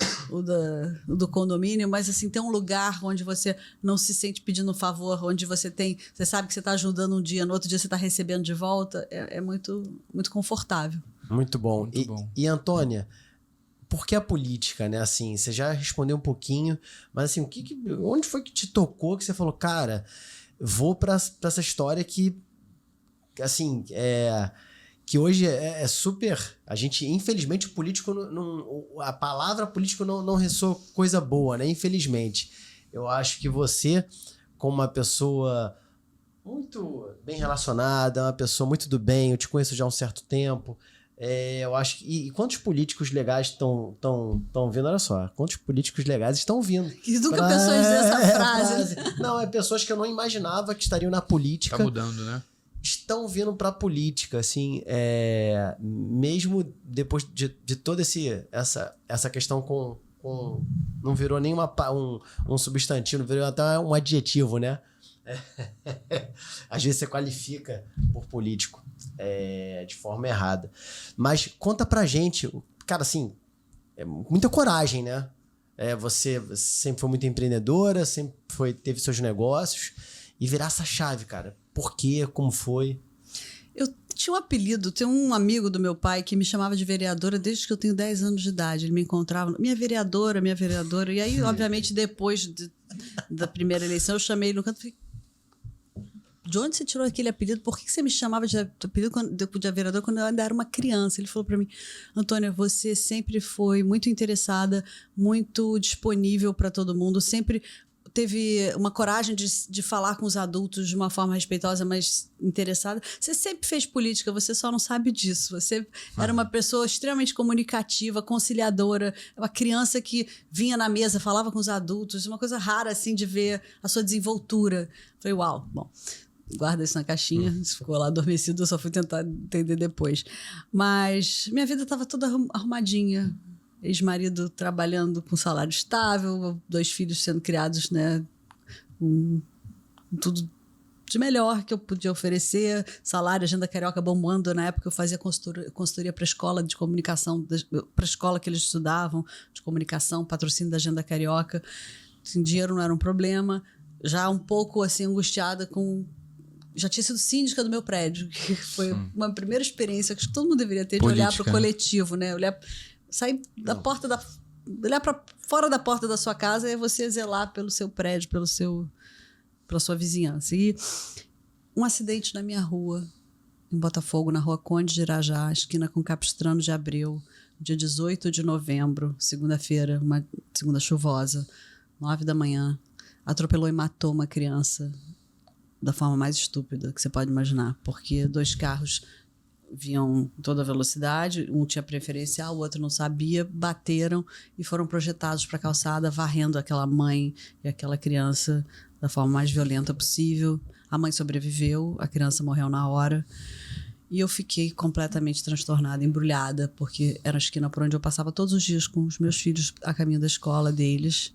do condomínio, mas assim, tem um lugar onde você não se sente pedindo um favor, onde você sabe que você está ajudando um dia, no outro dia você está recebendo de volta. É muito, muito confortável. Muito bom. E Antônia, por que a política, né? Assim, você já respondeu um pouquinho, mas assim, onde foi que te tocou que você falou, cara, vou para essa história que, assim, que hoje é super... A gente, infelizmente, o político a palavra político não ressoa coisa boa, né? Infelizmente. Eu acho que você, como uma pessoa muito bem relacionada, uma pessoa muito do bem, eu te conheço já há um certo tempo, eu acho que... E quantos políticos legais estão vindo? Olha só, quantos políticos legais estão vindo? E nunca pensou em dizer essa frase. Não, pessoas que eu não imaginava que estariam na política. Tá mudando, né? Estão vindo para a política, assim, mesmo depois de toda essa questão com não virou nem um substantivo, não virou até um adjetivo, né? Às vezes você qualifica por político de forma errada. Mas conta pra gente, cara, assim, muita coragem, né? Você sempre foi muito empreendedora, sempre teve seus negócios, e virar essa chave, cara. Por quê? Como foi? Eu tinha um apelido, tem um amigo do meu pai que me chamava de vereadora desde que eu tenho 10 anos de idade. Ele me encontrava, minha vereadora. E aí, obviamente, depois da primeira eleição, eu chamei ele no canto e falei, de onde você tirou aquele apelido? Por que você me chamava de apelido de vereador quando eu ainda era uma criança? Ele falou para mim, Antônia, você sempre foi muito interessada, muito disponível para todo mundo, sempre teve uma coragem de falar com os adultos de uma forma respeitosa, mas interessada. Você sempre fez política, você só não sabe disso. Você era uma pessoa extremamente comunicativa, conciliadora, uma criança que vinha na mesa, falava com os adultos, uma coisa rara, assim, de ver a sua desenvoltura. Falei, uau, bom, guarda isso na caixinha, isso ficou lá adormecido, eu só fui tentar entender depois. Mas minha vida estava toda arrumadinha. Ex-marido trabalhando com salário estável, 2 filhos sendo criados, né, com tudo de melhor que eu podia oferecer, salário, agenda carioca bombando. Na época eu fazia consultoria para a escola de comunicação, para a escola que eles estudavam, de comunicação, patrocínio da agenda carioca. Assim, dinheiro não era um problema, já um pouco assim angustiada com... Já tinha sido síndica do meu prédio, que foi uma primeira experiência que todo mundo deveria ter, de olhar para o coletivo, né, sair da porta olhar para fora da porta da sua casa é você zelar pelo seu prédio, pela sua vizinhança. E um acidente na minha rua, em Botafogo, na rua Conde de Irajá, esquina com Capistrano de Abreu, dia 18 de novembro, segunda-feira, uma segunda chuvosa, 9 da manhã, atropelou e matou uma criança da forma mais estúpida que você pode imaginar, porque 2 carros vinham em toda velocidade, um tinha preferencial, o outro não sabia, bateram e foram projetados para a calçada, varrendo aquela mãe e aquela criança da forma mais violenta possível. A mãe sobreviveu, a criança morreu na hora. E eu fiquei completamente transtornada, embrulhada, porque era a esquina por onde eu passava todos os dias com os meus filhos a caminho da escola deles.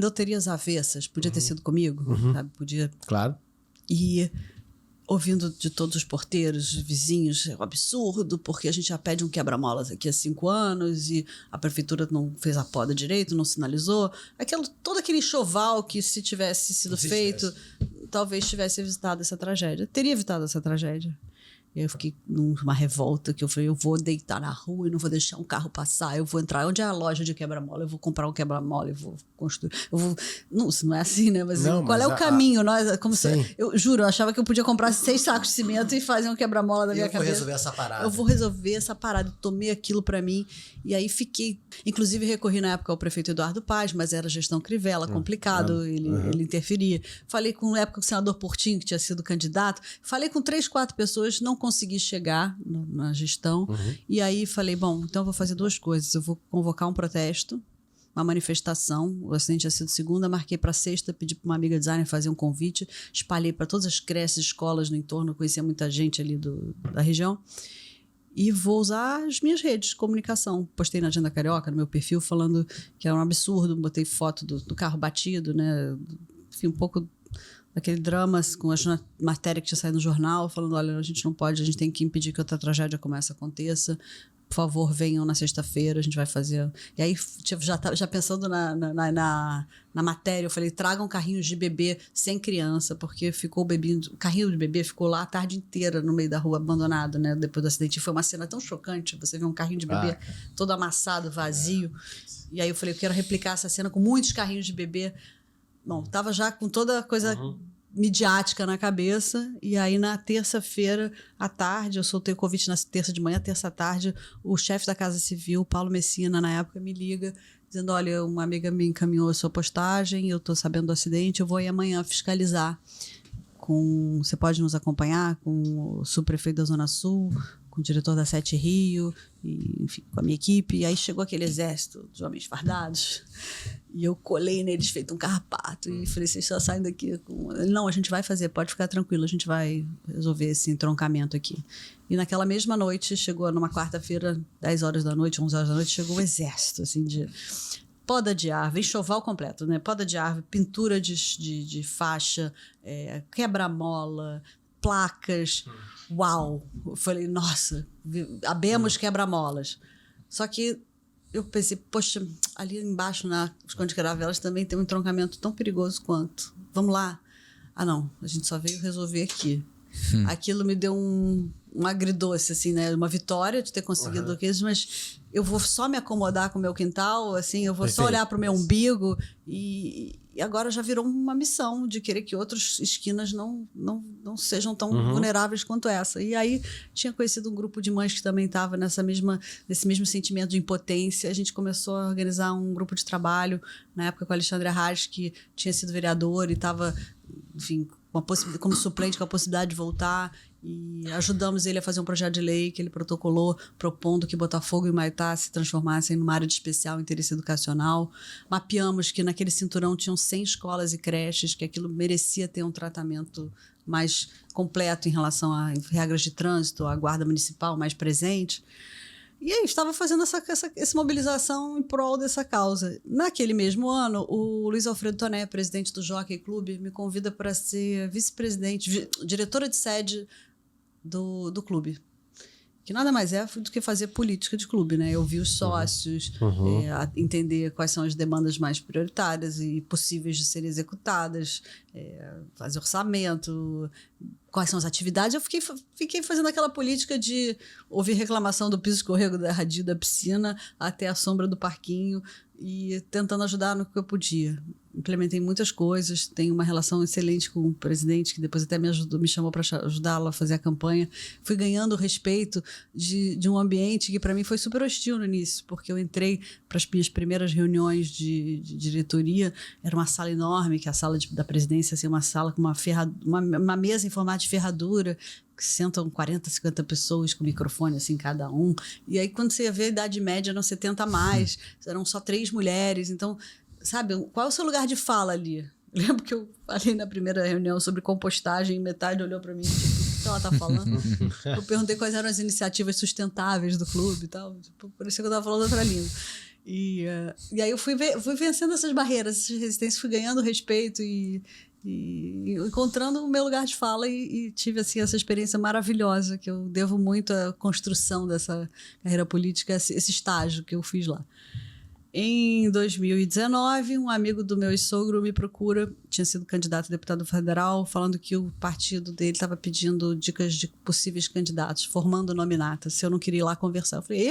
Loterias avessas, podia ter sido comigo, sabe? Podia... Claro. E... ouvindo de todos os porteiros, vizinhos, é um absurdo, porque a gente já pede um quebra-molas aqui há 5 anos e a prefeitura não fez a poda direito, não sinalizou. Todo aquele enxoval que, se tivesse sido feito, talvez tivesse evitado essa tragédia. Teria evitado essa tragédia. E aí eu fiquei numa revolta, que eu falei, eu vou deitar na rua e não vou deixar um carro passar, eu vou entrar, onde é a loja de quebra-mola? Eu vou comprar um quebra-mola, eu vou construir, não, isso não é assim, né? Mas, qual é o caminho? Eu juro, eu achava que eu podia comprar 6 sacos de cimento e fazer um quebra-mola da minha cabeça. Eu vou resolver essa parada. Eu vou resolver essa parada, eu tomei aquilo pra mim, e aí fiquei, inclusive recorri na época ao prefeito Eduardo Paz, mas era gestão Crivella, complicado, ele interferia. Falei com, na época, o senador Portinho, que tinha sido candidato, falei com 3, 4 pessoas, não consegui chegar na gestão. E aí falei, bom, então eu vou fazer 2 coisas. Eu vou convocar um protesto, uma manifestação. O acidente tinha sido segunda, marquei para sexta, pedi para uma amiga designer fazer um convite, espalhei para todas as creches, escolas no entorno, conhecia muita gente ali da região. E vou usar as minhas redes de comunicação. Postei na Agenda Carioca, no meu perfil, falando que era um absurdo. Botei foto do carro batido, né? Enfim, um pouco daquele drama com a matéria que tinha saído no jornal, falando, olha, a gente não pode, a gente tem que impedir que outra tragédia comece a aconteça. Por favor, venham na sexta-feira, a gente vai fazer... E aí, já pensando na matéria, eu falei, tragam carrinhos de bebê sem criança, porque ficou bebendo... O carrinho de bebê ficou lá a tarde inteira no meio da rua, abandonado, né? Depois do acidente. Foi uma cena tão chocante, você vê um carrinho de bebê todo amassado, vazio. E aí eu falei, eu quero replicar essa cena com muitos carrinhos de bebê. Bom, tava já com toda a coisa midiática na cabeça, e aí na terça-feira à tarde, eu soltei o convite na terça de manhã, terça à tarde, o chefe da Casa Civil, Paulo Messina, na época, me liga, dizendo, olha, uma amiga me encaminhou a sua postagem, eu tô sabendo do acidente, eu vou ir amanhã fiscalizar. Você pode nos acompanhar com o subprefeito da Zona Sul, com o diretor da Sete Rio, e, enfim, com a minha equipe. E aí chegou aquele exército de homens fardados, e eu colei neles feito um carrapato, e falei, vocês só saem daqui com... Não, a gente vai fazer, pode ficar tranquilo, a gente vai resolver esse entroncamento aqui. E naquela mesma noite, chegou numa quarta-feira, 10 horas da noite, 11 horas da noite, chegou o exército, assim, de... poda de árvore, enxoval completo, né? Poda de árvore, pintura de faixa, quebra-mola, placas. Uau! Eu falei, nossa, abemos quebra-molas. Só que eu pensei, poxa, ali embaixo na Visconde de Caravelas também tem um entroncamento tão perigoso quanto. Vamos lá? Ah, não, a gente só veio resolver aqui. Aquilo me deu um um agridoce, assim, né? Uma vitória de ter conseguido aquilo, mas eu vou só me acomodar com o meu quintal, assim, eu vou só olhar para o meu umbigo e agora já virou uma missão de querer que outras esquinas não sejam tão vulneráveis quanto essa. E aí tinha conhecido um grupo de mães que também estava nesse mesmo sentimento de impotência. A gente começou a organizar um grupo de trabalho, na época com o Alexandre Arraes, que tinha sido vereador e estava, enfim, como suplente com a possibilidade de voltar, e ajudamos ele a fazer um projeto de lei que ele protocolou, propondo que Botafogo e Humaitá se transformassem numa área de especial interesse educacional. Mapeamos que naquele cinturão tinham 100 escolas e creches, que aquilo merecia ter um tratamento mais completo em relação a regras de trânsito, a guarda municipal mais presente. E aí, estava fazendo essa mobilização em prol dessa causa. Naquele mesmo ano, o Luiz Alfredo Toné, presidente do Jockey Clube, me convida para ser vice-presidente, diretora de sede do clube. Que nada mais é do que fazer política de clube, né? Ouvir os sócios, entender quais são as demandas mais prioritárias e possíveis de serem executadas, fazer orçamento, quais são as atividades. Eu fiquei fazendo aquela política de ouvir reclamação do piso escorrego da radio da piscina até a sombra do parquinho e tentando ajudar no que eu podia. Implementei muitas coisas, tenho uma relação excelente com o presidente, que depois até me chamou para ajudá-lo a fazer a campanha. Fui ganhando o respeito de um ambiente que para mim foi super hostil no início, porque eu entrei para as minhas primeiras reuniões de diretoria, era uma sala enorme, que é a sala da presidência, assim, uma sala com uma mesa em formato de ferradura, que sentam 40, 50 pessoas com microfone, assim, cada um. E aí, quando você ia ver a idade média, eram 70 a mais, eram só 3 mulheres, então... Sabe, qual é o seu lugar de fala ali? Eu lembro que eu falei na primeira reunião sobre compostagem e metade olhou para mim, tipo, o que ela tá falando? Eu perguntei quais eram as iniciativas sustentáveis do clube e tal. Tipo, parecia que eu tava falando outra língua. E aí eu fui vencendo essas barreiras, essas resistências, fui ganhando respeito e encontrando o meu lugar de fala e tive assim, essa experiência maravilhosa que eu devo muito à construção dessa carreira política, esse estágio que eu fiz lá. Em 2019, um amigo do meu ex-sogro me procura, tinha sido candidato a deputado federal, falando que o partido dele estava pedindo dicas de possíveis candidatos, formando nominata, se eu não queria ir lá conversar. Eu falei,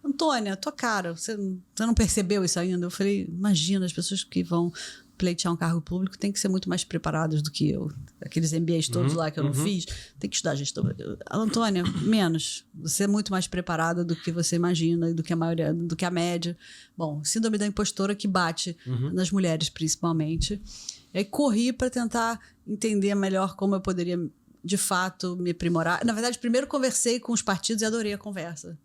Antônia, tua cara, você não percebeu isso ainda? Eu falei, imagina, as pessoas que vão pleitear um cargo público tem que ser muito mais preparadas do que eu. Aqueles MBAs todos lá que eu não fiz, tem que estudar gestão. Antônia, menos. Você é muito mais preparada do que você imagina e do que a maioria, do que a média. Bom, síndrome da impostora que bate nas mulheres, principalmente. E aí corri para tentar entender melhor como eu poderia, de fato, me aprimorar. Na verdade, primeiro conversei com os partidos e adorei a conversa.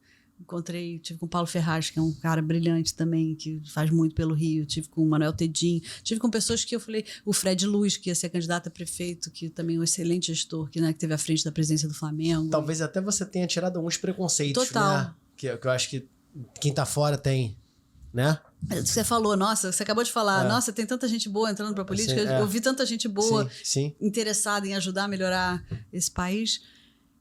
Tive com o Paulo Ferraz, que é um cara brilhante também, que faz muito pelo Rio. Tive com o Manuel Tedim. Tive com pessoas que eu falei... O Fred Luz, que ia ser candidato a prefeito, que também é um excelente gestor, que teve à frente da presidência do Flamengo. Talvez até você tenha tirado alguns preconceitos, Total. né? Que eu acho que quem tá fora tem, né? Você falou, nossa, você acabou de falar, nossa, tem tanta gente boa entrando pra política. Assim, eu vi tanta gente boa sim. interessada em ajudar a melhorar esse país.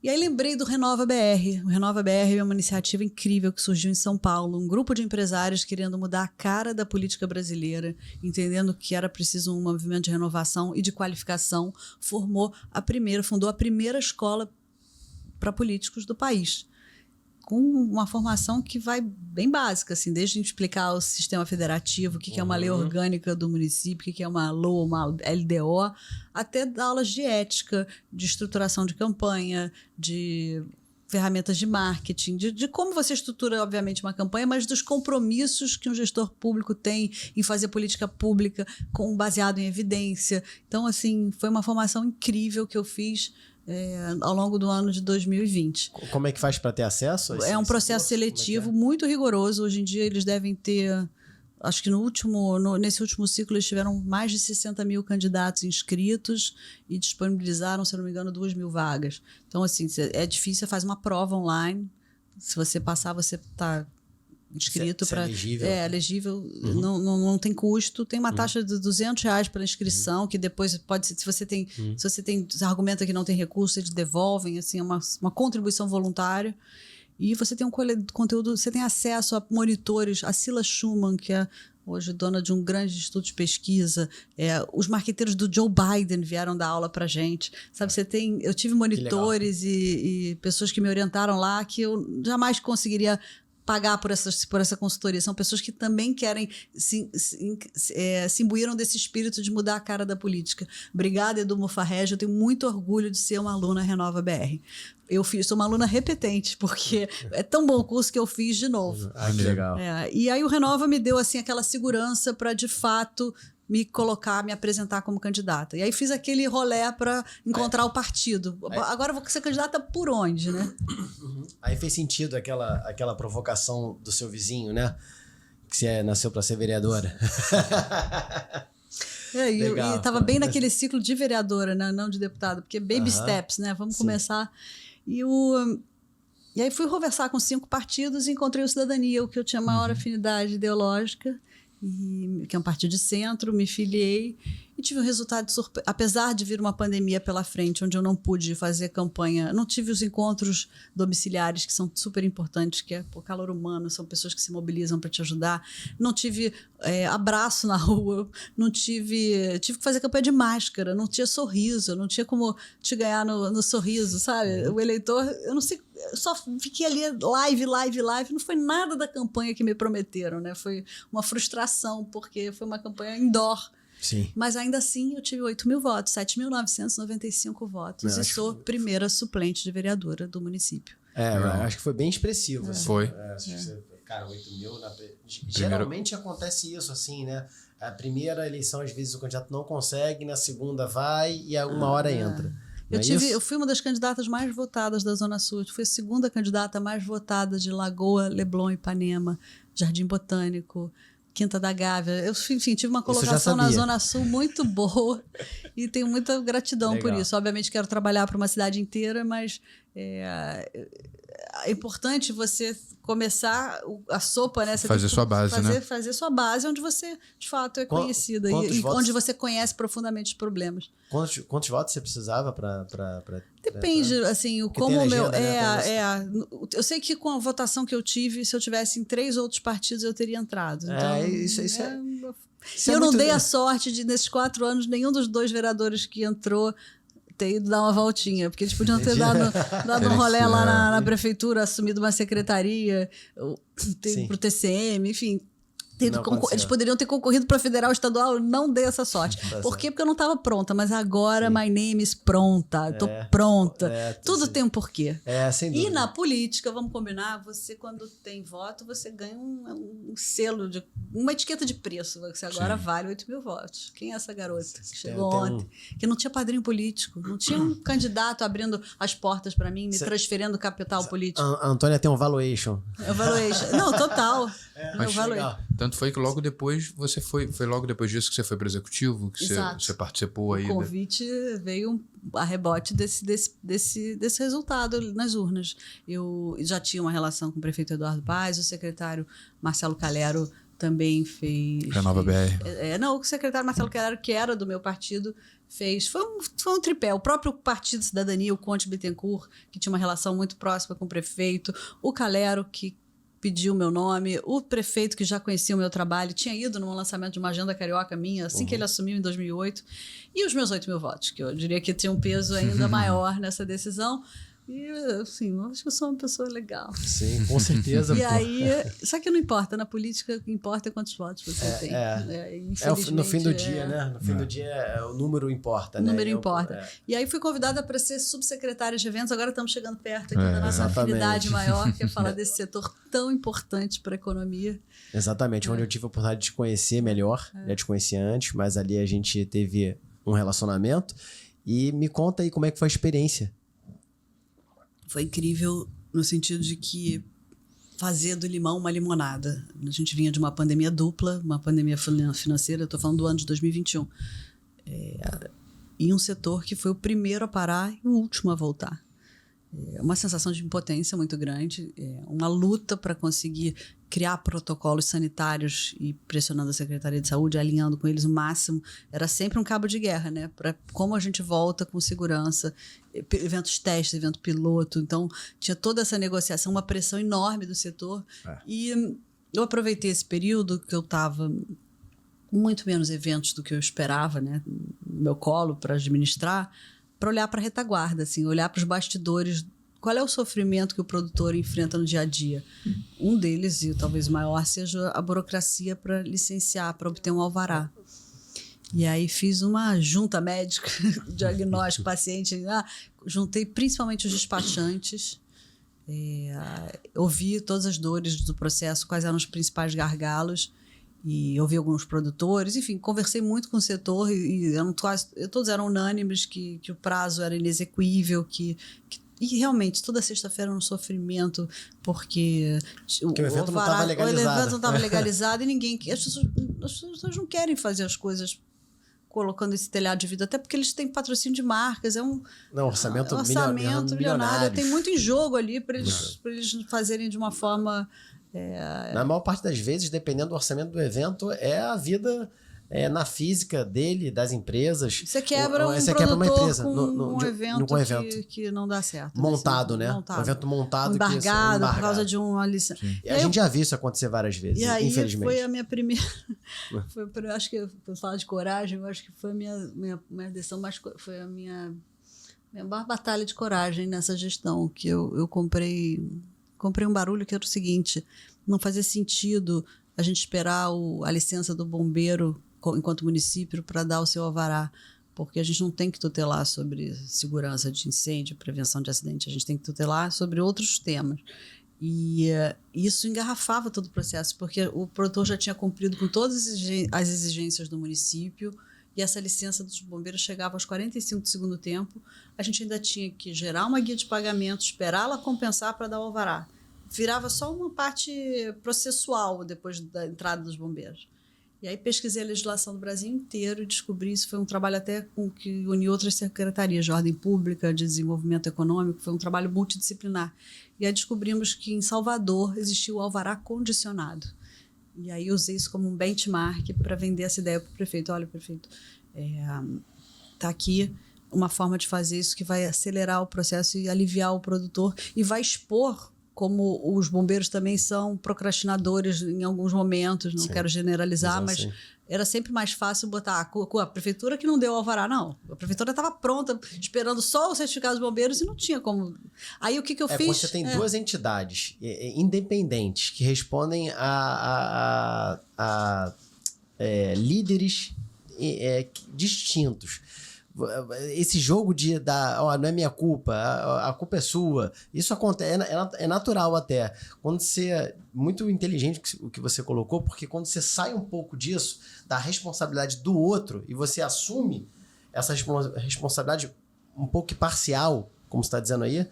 E aí lembrei do Renova BR. O Renova BR é uma iniciativa incrível que surgiu em São Paulo. Um grupo de empresários querendo mudar a cara da política brasileira, entendendo que era preciso um movimento de renovação e de qualificação, fundou a primeira escola para políticos do país, com uma formação que vai bem básica, assim, desde explicar o sistema federativo, o que é uma lei orgânica do município, o que é uma LOA, uma LDO, até aulas de ética, de estruturação de campanha, de ferramentas de marketing, de como você estrutura, obviamente, uma campanha, mas dos compromissos que um gestor público tem em fazer política pública baseado em evidência. Então, assim, foi uma formação incrível que eu fiz ao longo do ano de 2020. Como é que faz para ter acesso? É um processo seletivo muito rigoroso. Hoje em dia eles devem ter, acho que nesse último ciclo eles tiveram mais de 60 mil candidatos inscritos e disponibilizaram, se eu não me engano, 2.000 vagas. Então, assim, é difícil, você faz uma prova online, se você passar, você está inscrito para... É elegível, não tem custo, tem uma taxa de R$200 pela inscrição, que depois pode ser, se você argumenta que não tem recurso, eles devolvem, assim, uma contribuição voluntária. E você tem conteúdo, você tem acesso a monitores, a Sila Schumann, que é hoje dona de um grande instituto de pesquisa, os marqueteiros do Joe Biden vieram dar aula pra gente, sabe, eu tive monitores e pessoas que me orientaram lá que eu jamais conseguiria pagar por essa consultoria. São pessoas que também querem, se imbuíram desse espírito de mudar a cara da política. Obrigada, Edu Mufarrege. Eu tenho muito orgulho de ser uma aluna Renova BR. Sou uma aluna repetente, porque é tão bom o curso que eu fiz de novo. Ah, que legal. E aí o Renova me deu assim, aquela segurança para, de fato, me apresentar como candidata. E aí fiz aquele rolê para encontrar o partido. Agora eu vou ser candidata por onde, né? Aí fez sentido aquela provocação do seu vizinho, né? Que você nasceu para ser vereadora. E estava bem naquele ciclo de vereadora, né? Não de deputada, porque baby steps, né? Vamos começar. E aí fui conversar com 5 partidos e encontrei o Cidadania, o que eu tinha maior afinidade ideológica, que é um partido de centro, me filiei e tive um resultado de surpresa. Apesar de vir uma pandemia pela frente, onde eu não pude fazer campanha, não tive os encontros domiciliares, que são super importantes, que é calor humano, são pessoas que se mobilizam para te ajudar. Não tive abraço na rua, não tive que fazer campanha de máscara, não tinha sorriso, não tinha como te ganhar no sorriso, sabe? O eleitor, eu não sei, eu só fiquei ali live, não foi nada da campanha que me prometeram, né? Foi uma frustração, porque foi uma campanha indoor. Sim. Mas ainda assim eu tive 8.000 votos, 7.995 votos, e sou primeira suplente de vereadora do município. Acho que foi bem expressivo. Assim. Foi. Cara, 8.000... Geralmente acontece isso, assim, né? A primeira eleição, às vezes, o candidato não consegue, na segunda vai e a uma hora entra. Eu fui uma das candidatas mais votadas da Zona Sul. Eu fui a segunda candidata mais votada de Lagoa, Leblon, Ipanema, Jardim Botânico, Quinta da Gávea. Eu, enfim, tive uma colocação na Zona Sul muito boa e tenho muita gratidão por isso. Obviamente quero trabalhar para uma cidade inteira, mas é importante você começar a sopa, né? Você fazer sua base, né? Fazer sua base onde você, de fato, é conhecida e onde você conhece profundamente os problemas. Quantos votos você precisava para... Depende, assim, como o meu... Eu sei que com a votação que eu tive, se eu tivesse em 3 outros partidos, eu teria entrado. Então, eu não dei a sorte de, nesses 4 anos, nenhum dos 2 vereadores que entrou ter ido dar uma voltinha, porque eles podiam ter dado um rolê lá na prefeitura, assumido uma secretaria, pro TCM, enfim. Eles poderiam ter concorrido para federal, estadual, eu não dei essa sorte. Por quê? Porque eu não estava pronta, mas agora my name is pronta, estou pronta. Tudo tem um porquê. Sem dúvida. E na política, vamos combinar, você quando tem voto, você ganha um selo, uma etiqueta de preço, você agora vale 8.000 votos. Quem é essa garota que chegou ontem? Que não tinha padrinho político, não tinha um candidato abrindo as portas para mim, me transferindo capital político. A Antônia tem um valuation. Não, total. Mas tanto foi que logo depois você foi logo depois disso que você foi para o executivo, que você participou aí. O convite veio a rebote desse resultado nas urnas. Eu já tinha uma relação com o prefeito Eduardo Paes, o secretário Marcelo Calero também fez... Renova BR. O secretário Marcelo Calero, que era do meu partido, fez. Foi um tripé. O próprio Partido Cidadania, o Conte Bittencourt, que tinha uma relação muito próxima com o prefeito, o Calero, que pediu o meu nome, o prefeito que já conhecia o meu trabalho, tinha ido no lançamento de uma agenda carioca minha, assim que ele assumiu em 2008, e os meus 8.000 votos, que eu diria que tinha um peso ainda maior nessa decisão. E, assim, eu acho que eu sou uma pessoa legal. Sim, com certeza. E aí, só que não importa, na política o que importa é quantos votos você tem. No fim do dia, né? No fim do dia, o número importa, né? O número importa. E aí fui convidada para ser subsecretária de eventos, agora estamos chegando perto aqui da nossa afinidade maior, que é falar desse setor tão importante para a economia. Exatamente, onde eu tive a oportunidade de te conhecer melhor, já te conhecia antes, mas ali a gente teve um relacionamento. E me conta aí como é que foi a experiência. Foi incrível no sentido de que fazer do limão uma limonada. A gente vinha de uma pandemia dupla, uma pandemia financeira, estou falando do ano de 2021. E um setor que foi o primeiro a parar e o último a voltar. Uma sensação de impotência muito grande, uma luta para conseguir criar protocolos sanitários e pressionando a Secretaria de Saúde, alinhando com eles o máximo. Era sempre um cabo de guerra, né? Para como a gente volta com segurança, eventos testes, evento piloto. Então, tinha toda essa negociação, uma pressão enorme do setor. E eu aproveitei esse período que eu estava muito menos eventos do que eu esperava, né? No meu colo para administrar, para olhar para a retaguarda, assim, olhar para os bastidores. Qual é o sofrimento que o produtor enfrenta no dia a dia? Um deles, e talvez o maior, seja a burocracia para licenciar, para obter um alvará. E aí fiz uma junta médica, diagnóstico, paciente. Juntei principalmente os despachantes, ouvi todas as dores do processo, quais eram os principais gargalos, e ouvi alguns produtores. Enfim, conversei muito com o setor e todos eram unânimes que o prazo era inexequível, e realmente, toda sexta-feira era um sofrimento, porque o evento não estava legalizado. O evento não estava legalizado e as pessoas não querem fazer as coisas colocando esse telhado de vidro, até porque eles têm patrocínio de marcas, orçamento milionário. Tem muito em jogo ali para eles fazerem de uma forma... Na maior parte das vezes, dependendo do orçamento do evento, é a vida... na física dele, das empresas. Você quebra um produtor com um evento que não dá certo. Montado, né? Um evento montado. Embargado por causa de uma licença. E a gente já viu isso acontecer várias vezes, infelizmente. Foi a minha primeira... acho que eu falo de coragem, eu acho que foi a minha decisão mais... Foi a minha maior batalha de coragem nessa gestão, que eu comprei um barulho que era o seguinte: não fazia sentido a gente esperar a licença do bombeiro enquanto município para dar o seu alvará, porque a gente não tem que tutelar sobre segurança de incêndio, prevenção de acidente, a gente tem que tutelar sobre outros temas. E isso engarrafava todo o processo, porque o produtor já tinha cumprido com todas as exigências do município, e essa licença dos bombeiros chegava aos 45 do segundo tempo, a gente ainda tinha que gerar uma guia de pagamento, esperá-la compensar para dar o alvará. Virava só uma parte processual depois da entrada dos bombeiros. E aí pesquisei a legislação do Brasil inteiro e descobri isso. Foi um trabalho até com que uniu outras secretarias de ordem pública, de desenvolvimento econômico, foi um trabalho multidisciplinar. E aí descobrimos que em Salvador existia o alvará condicionado. E aí usei isso como um benchmark para vender essa ideia para o prefeito. Olha, prefeito, está aqui uma forma de fazer isso que vai acelerar o processo e aliviar o produtor e vai expor como os bombeiros também são procrastinadores em alguns momentos, não quero generalizar, mas era sempre mais fácil botar a prefeitura que não deu alvará, não. A prefeitura estava pronta, esperando só o certificado dos bombeiros e não tinha como... Aí o que eu fiz... Você tem duas entidades independentes que respondem a líderes distintos. Esse jogo não é minha culpa, a culpa é sua, isso acontece, é natural até. Quando você é muito inteligente o que você colocou, porque quando você sai um pouco disso, da responsabilidade do outro, e você assume essa responsabilidade um pouco parcial, como você está dizendo aí,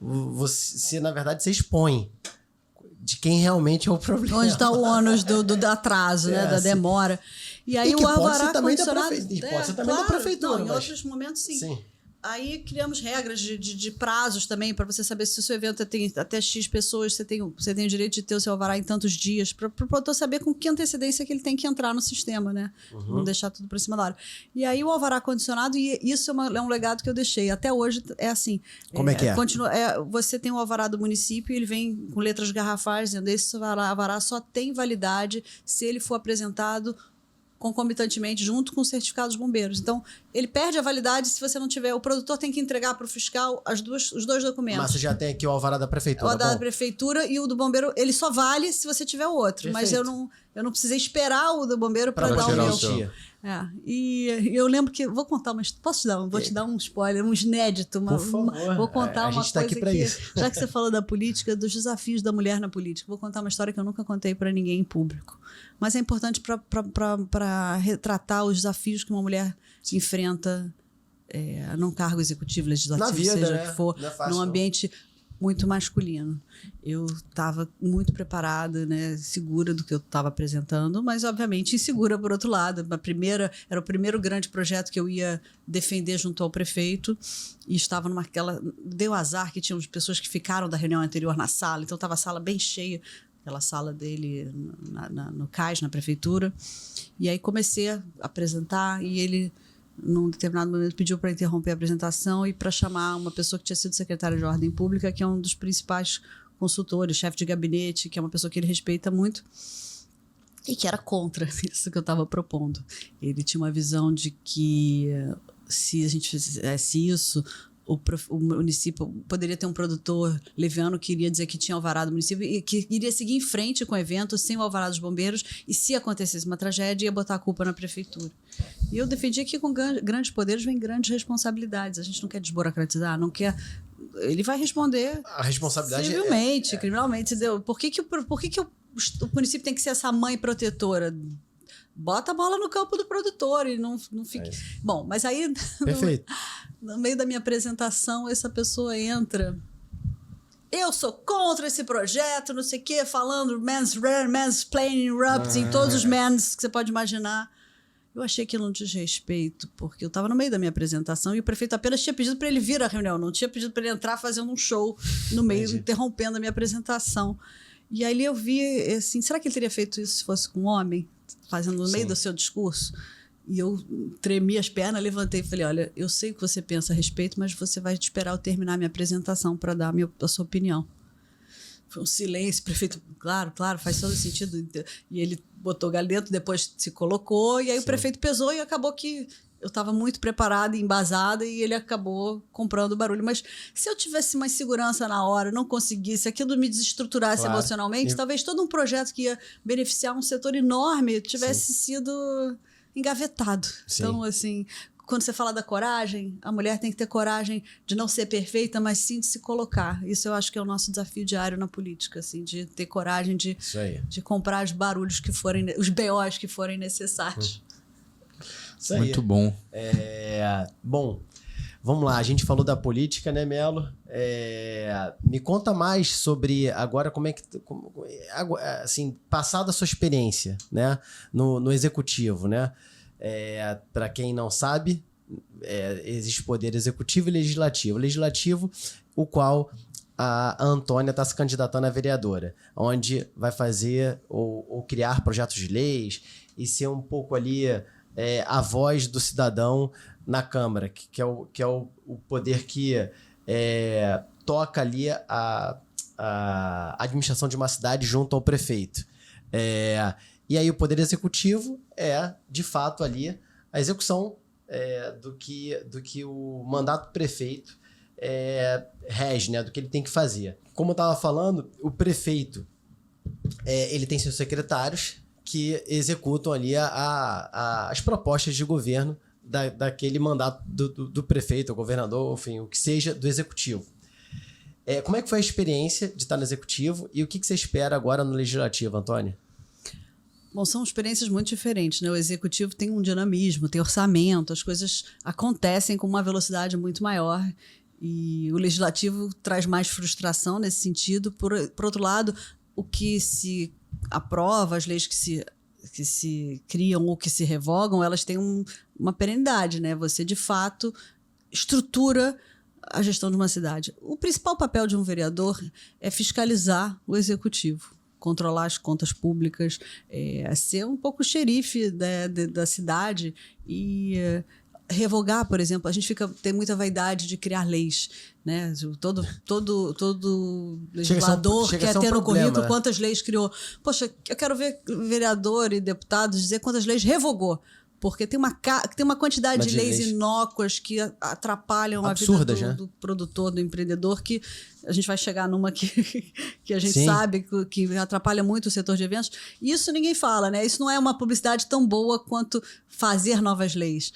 você, na verdade, se expõe de quem realmente é o problema. Onde está o ônus do atraso, né, da demora. E aí o alvará condicionado... Pode ser também da prefeitura. Não, em outros momentos, sim. Aí criamos regras de prazos também, para você saber se o seu evento tem até X pessoas, você tem o direito de ter o seu alvará em tantos dias, para o produtor saber com que antecedência que ele tem que entrar no sistema, né? Não deixar tudo para cima da hora. E aí o alvará condicionado, e isso é um legado que eu deixei. Até hoje é assim. Como é que é? Você tem o alvará do município, ele vem com letras garrafais, dizendo esse alvará só tem validade se ele for apresentado concomitantemente junto com o certificado dos bombeiros. Então, ele perde a validade se você não tiver... O produtor tem que entregar para o fiscal os dois documentos. Mas você já tem aqui o alvará da prefeitura. O alvará da prefeitura e o do bombeiro, ele só vale se você tiver o outro. Perfeito. Mas eu não precisei esperar o do bombeiro para dar o meu. E eu lembro que... Vou contar uma... Vou te dar um spoiler, um inédito. Por favor. Vou contar uma coisa aqui pra isso. Já que você falou da política, dos desafios da mulher na política, vou contar uma história que eu nunca contei para ninguém em público. Mas é importante para retratar os desafios que uma mulher enfrenta num cargo executivo, legislativo, na vida, seja né? o que for, num ambiente muito masculino. Eu estava muito preparada, né, segura do que eu estava apresentando, mas obviamente insegura por outro lado. Era o primeiro grande projeto que eu ia defender junto ao prefeito e estava deu azar que tinham pessoas que ficaram da reunião anterior na sala, então estava a sala bem cheia. aquela sala dele no CAIS, na prefeitura. E aí comecei a apresentar e ele, num determinado momento, pediu para interromper a apresentação e para chamar uma pessoa que tinha sido secretária de Ordem Pública, que é um dos principais consultores, chefe de gabinete, que é uma pessoa que ele respeita muito e que era contra isso que eu estava propondo. Ele tinha uma visão de que se a gente fizesse isso, o município poderia ter um produtor leviano que iria dizer que tinha alvará do município e que iria seguir em frente com o evento sem o alvará dos bombeiros, e se acontecesse uma tragédia, ia botar a culpa na prefeitura. E eu defendia que com grandes poderes vem grandes responsabilidades. A gente não quer desburocratizar, não quer... Ele vai responder a responsabilidade civilmente, criminalmente. Por que o município tem que ser essa mãe protetora? Bota a bola no campo do produtor e não fique... Bom, mas aí... Perfeito. No meio da minha apresentação, essa pessoa entra. Eu sou contra esse projeto, não sei o quê, falando mansplaining, interrupting, todos os mans que você pode imaginar. Eu achei aquilo um desrespeito, porque eu estava no meio da minha apresentação e o prefeito apenas tinha pedido para ele vir à reunião, não tinha pedido para ele entrar fazendo um show no meio, interrompendo a minha apresentação. E aí eu vi, assim, será que ele teria feito isso se fosse com um homem, fazendo no meio do seu discurso? E eu tremi as pernas, levantei e falei, olha, eu sei o que você pensa a respeito, mas você vai esperar eu terminar a minha apresentação para dar a sua opinião. Foi um silêncio, prefeito, claro, faz todo sentido. E ele botou o galho dentro, depois se colocou, e aí o prefeito pesou e acabou que eu estava muito preparada e embasada e ele acabou comprando o barulho. Mas se eu tivesse mais segurança na hora, não conseguisse, aquilo me desestruturasse emocionalmente, talvez todo um projeto que ia beneficiar um setor enorme tivesse sido engavetado. Então, assim, quando você fala da coragem, a mulher tem que ter coragem de não ser perfeita, mas sim de se colocar. Isso eu acho que é o nosso desafio diário na política, assim, de ter coragem de comprar os barulhos que forem, os BOs que forem necessários. Isso aí. Muito bom. Bom, vamos lá. A gente falou da política, né, Melo? Me conta mais sobre agora como é que... assim, passada a sua experiência, né, no executivo, né? Para quem não sabe, existe poder executivo e legislativo. Legislativo, o qual a Antônia está se candidatando a vereadora, onde vai fazer ou criar projetos de leis e ser um pouco ali a voz do cidadão na Câmara, que é o poder que toca ali a administração de uma cidade junto ao prefeito. E aí o poder executivo de fato, ali a execução do que o mandato do prefeito rege, né, do que ele tem que fazer. Como eu estava falando, o prefeito ele tem seus secretários que executam ali as propostas de governo daquele mandato do prefeito, ou governador, enfim, o que seja do executivo. Como é que foi a experiência de estar no executivo e o que você espera agora no legislativo, Antônia? Bom, são experiências muito diferentes, né? O executivo tem um dinamismo, tem orçamento, as coisas acontecem com uma velocidade muito maior e o legislativo traz mais frustração nesse sentido. Por outro lado, o que se aprova, as leis que se criam ou que se revogam, elas têm uma perenidade, né? Você, de fato, estrutura a gestão de uma cidade. O principal papel de um vereador é fiscalizar o executivo, controlar as contas públicas, ser um pouco xerife da cidade e revogar, por exemplo. A gente tem muita vaidade de criar leis, né? Todo legislador quer ter no currículo quantas leis criou. Poxa, eu quero ver vereador e deputados dizer quantas leis revogou. Porque tem uma quantidade de leis inócuas que atrapalham absurdas, a vida do produtor, do empreendedor, que a gente vai chegar numa que a gente sabe que atrapalha muito o setor de eventos. E isso ninguém fala, né? Isso não é uma publicidade tão boa quanto fazer novas leis.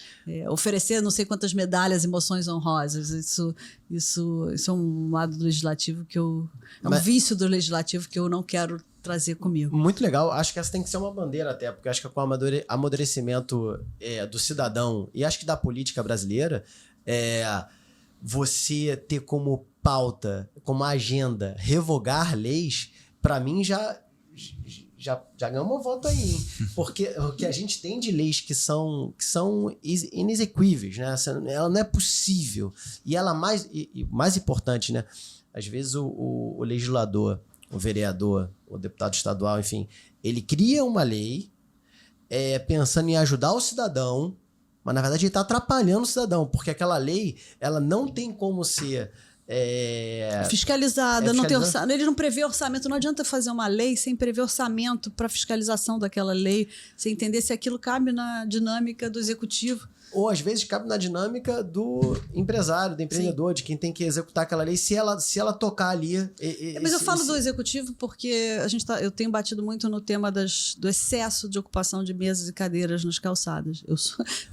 Oferecer não sei quantas medalhas e moções honrosas. Isso é um lado do legislativo é um vício do legislativo que eu não quero trazer comigo. Muito legal. Acho que essa tem que ser uma bandeira até, porque acho que com o amadurecimento do cidadão e acho que da política brasileira, você ter como pauta, como agenda, revogar leis, para mim já ganhou uma volta aí, hein? Porque o que a gente tem de leis que são inexequíveis, né? Ela não é possível. E ela mais importante, né? Às vezes o legislador o vereador, o deputado estadual, enfim, ele cria uma lei pensando em ajudar o cidadão, mas na verdade ele está atrapalhando o cidadão, porque aquela lei ela não tem como ser fiscalizada, não tem orçamento, ele não prevê orçamento. Não adianta fazer uma lei sem prever orçamento para fiscalização daquela lei, sem entender se aquilo cabe na dinâmica do executivo. Ou às vezes cabe na dinâmica do empresário, do empreendedor, de quem tem que executar aquela lei, se ela tocar ali. Mas eu falo do executivo porque eu tenho batido muito no tema do excesso de ocupação de mesas e cadeiras nas calçadas. Eu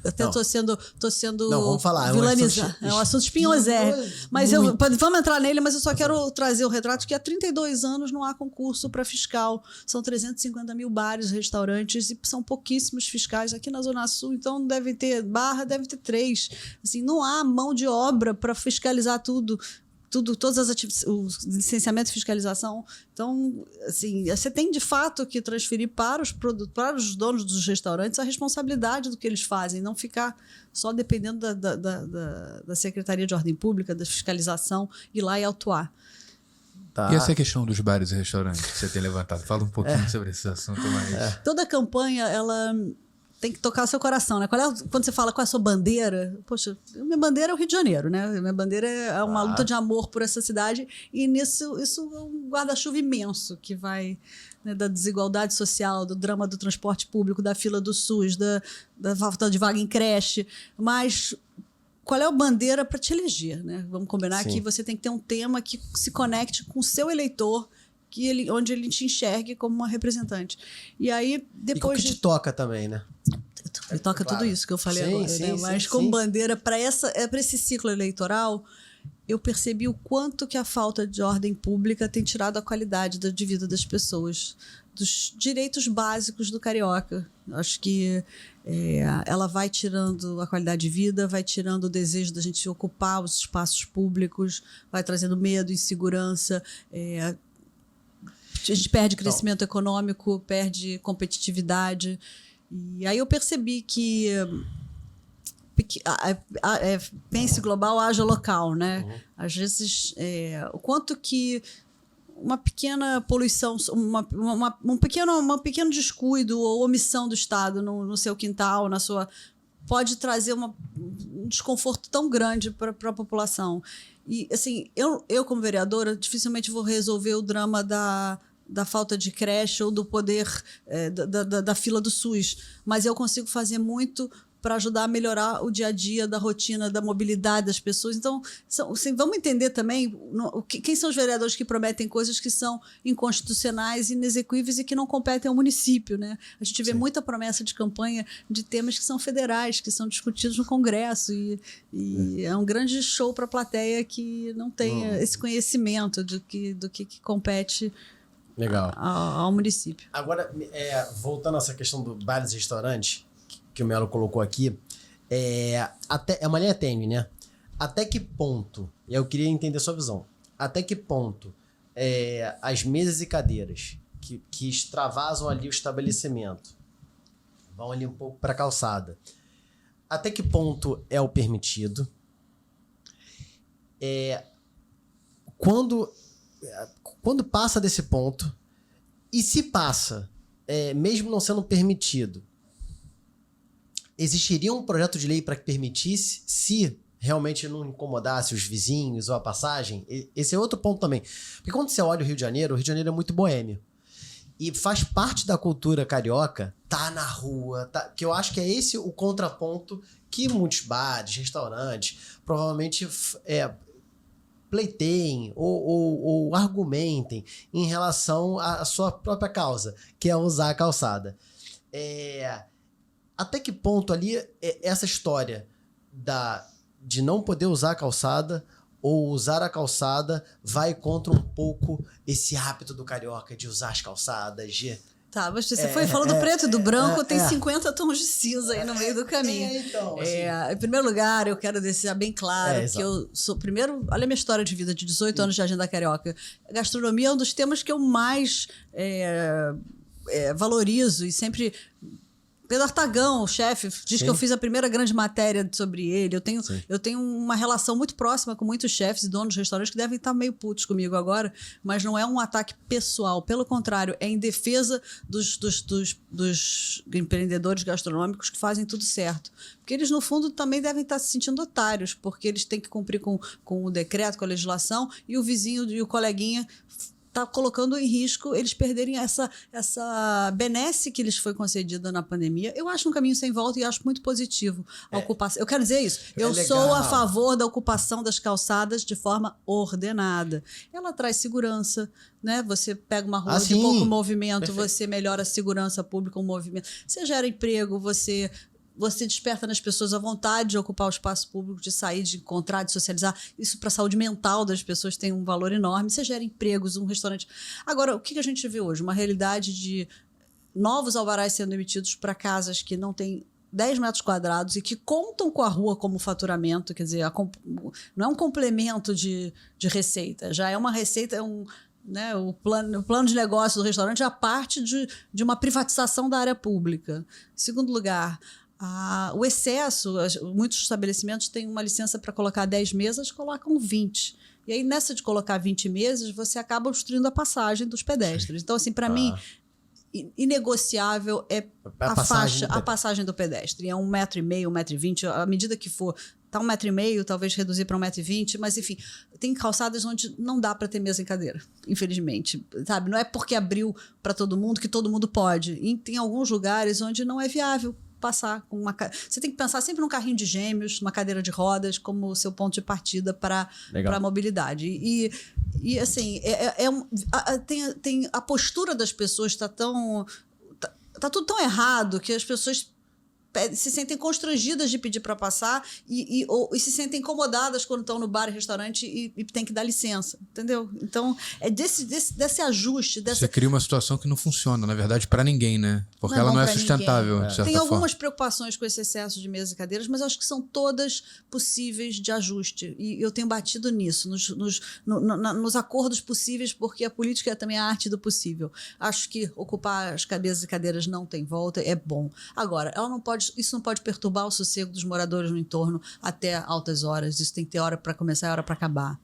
até estou sendo não, vamos falar, vilanizar. É um assunto espinhosérrimo. Mas vamos entrar nele, mas eu só quero trazer o retrato que há 32 anos não há concurso para fiscal. São 350 mil bares, restaurantes e são pouquíssimos fiscais aqui na Zona Sul, então deve ter 3. Assim, não há mão de obra para fiscalizar tudo, todas as atividades, o licenciamento e fiscalização. Então, assim, você tem de fato que transferir para os donos dos restaurantes a responsabilidade do que eles fazem, não ficar só dependendo da Secretaria de Ordem Pública, da fiscalização, ir lá e autuar. Tá. E essa questão dos bares e restaurantes que você tem levantado? Fala um pouquinho sobre esse assunto mais. Toda campanha, ela tem que tocar o seu coração, né? Quando você fala qual é a sua bandeira, poxa, minha bandeira é o Rio de Janeiro, né? Minha bandeira é uma luta de amor por essa cidade, e isso é um guarda-chuva imenso que vai, né, da desigualdade social, do drama do transporte público, da fila do SUS, da falta de vaga em creche, mas qual é a bandeira para te eleger, né? Vamos combinar que você tem que ter um tema que se conecte com o seu eleitor, onde ele te enxergue como uma representante. E aí, depois. E que te toca também, né? Ele toca tudo isso que eu falei agora, né? Mas como bandeira para esse ciclo eleitoral, eu percebi o quanto que a falta de ordem pública tem tirado a qualidade de vida das pessoas, dos direitos básicos do carioca. Acho que ela vai tirando a qualidade de vida, vai tirando o desejo da gente ocupar os espaços públicos, vai trazendo medo, insegurança. A gente perde crescimento econômico, perde competitividade. E aí eu percebi que pense global, haja local, né? Uhum. Às vezes, o quanto que uma pequena poluição, um pequeno descuido ou omissão do Estado no seu quintal, pode trazer um desconforto tão grande para a população. E, assim, eu como vereadora, dificilmente vou resolver o drama da falta de creche ou do poder da fila do SUS, mas eu consigo fazer muito para ajudar a melhorar o dia a dia da rotina, da mobilidade das pessoas. Então, assim, vamos entender também quem são os vereadores que prometem coisas que são inconstitucionais, inexequíveis e que não competem ao município, né? A gente vê muita promessa de campanha de temas que são federais, que são discutidos no Congresso, e é um grande show para a plateia que não tem esse conhecimento do que compete ao município. Agora, voltando a essa questão do bares e restaurantes, que o Melo colocou aqui, é uma linha tênue, né? Até que ponto, e eu queria entender a sua visão, até que ponto as mesas e cadeiras que extravasam ali o estabelecimento, vão ali um pouco para a calçada, até que ponto é o permitido? Quando passa desse ponto, e se passa, mesmo não sendo permitido, existiria um projeto de lei para que permitisse, se realmente não incomodasse os vizinhos ou a passagem? Esse é outro ponto também. Porque quando você olha o Rio de Janeiro é muito boêmio. E faz parte da cultura carioca, tá na rua, que eu acho que é esse o contraponto que muitos bares, restaurantes, provavelmente pleiteiem ou argumentem em relação à sua própria causa, que é usar a calçada. Até que ponto ali essa história de não poder usar a calçada ou usar a calçada vai contra um pouco esse hábito do carioca de usar as calçadas, Tá, mas você falou do preto e do branco, tem 50 tons de cinza aí no meio do caminho. Então, assim, em primeiro lugar, eu quero deixar bem claro que eu sou... Primeiro, olha a minha história de vida de 18 anos de Agenda Carioca. A gastronomia é um dos temas que eu mais valorizo e sempre Pedro Artagão, o chefe, diz Sim. que eu fiz a primeira grande matéria sobre ele. Eu tenho uma relação muito próxima com muitos chefes e donos de restaurantes que devem estar meio putos comigo agora, mas não é um ataque pessoal. Pelo contrário, é em defesa dos empreendedores gastronômicos que fazem tudo certo. Porque eles, no fundo, também devem estar se sentindo otários, porque eles têm que cumprir com o decreto, com a legislação, e o vizinho e o coleguinha está colocando em risco eles perderem essa benesse que lhes foi concedida na pandemia. Eu acho um caminho sem volta e acho muito positivo a ocupação. Eu quero dizer isso. Eu sou a favor da ocupação das calçadas de forma ordenada. Ela traz segurança, né? Você pega uma rua de pouco movimento, você melhora a segurança pública, o movimento. Você gera emprego, você desperta nas pessoas a vontade de ocupar o espaço público, de sair, de encontrar, de socializar. Isso para a saúde mental das pessoas tem um valor enorme. Você gera empregos, um restaurante. Agora, o que a gente vê hoje? Uma realidade de novos alvarás sendo emitidos para casas que não têm 10 metros quadrados e que contam com a rua como faturamento, quer dizer, não é um complemento de receita, já é uma receita, né, o plano de negócio do restaurante é a parte de uma privatização da área pública. Em segundo lugar, o excesso, muitos estabelecimentos têm uma licença para colocar 10 mesas, colocam 20. E aí, nessa de colocar 20 mesas, você acaba obstruindo a passagem dos pedestres. Então, assim, para mim, inegociável é a passagem do pedestre. É 1,5 metro, 1,20 m. À medida que for, tá 1,5 m, talvez reduzir para 1,20 m, mas enfim, tem calçadas onde não dá para ter mesa em cadeira, infelizmente, sabe? Não é porque abriu para todo mundo que todo mundo pode. E tem alguns lugares onde não é viável passar com uma... Você tem que pensar sempre num carrinho de gêmeos, numa cadeira de rodas, como o seu ponto de partida para a mobilidade. E assim, tem a postura das pessoas está tudo tão errado que as pessoas se sentem constrangidas de pedir para passar e se sentem incomodadas quando estão no bar e restaurante e tem que dar licença, entendeu? Então, é desse ajuste. Você cria uma situação que não funciona, na verdade, para ninguém, né? Porque ela não é sustentável, de certa Tem algumas forma. preocupações com esse excesso de mesas e cadeiras, mas eu acho que são todas possíveis de ajuste. E eu tenho batido nisso, nos acordos possíveis, porque a política é também a arte do possível. Acho que ocupar as mesas e cadeiras não tem volta, é bom. Agora, isso não pode perturbar o sossego dos moradores no entorno até altas horas. Isso tem que ter hora para começar e hora para acabar.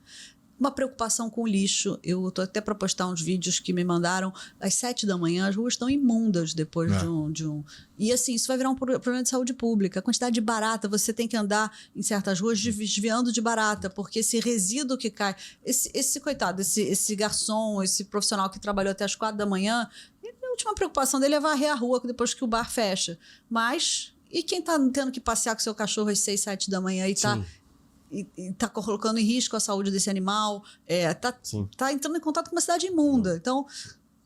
Uma preocupação com o lixo. Eu estou até para postar uns vídeos que me mandaram às 7 da manhã. As ruas estão imundas depois de um... E assim, isso vai virar um problema de saúde pública. A quantidade de barata, você tem que andar em certas ruas desviando de barata, porque esse resíduo que cai... Esse coitado, esse garçom, esse profissional que trabalhou até as 4 da manhã, a última preocupação dele é varrer a rua depois que o bar fecha. Mas... E quem está tendo que passear com seu cachorro às 6, 7 da manhã e está colocando em risco a saúde desse animal, está entrando em contato com uma cidade imunda. Então,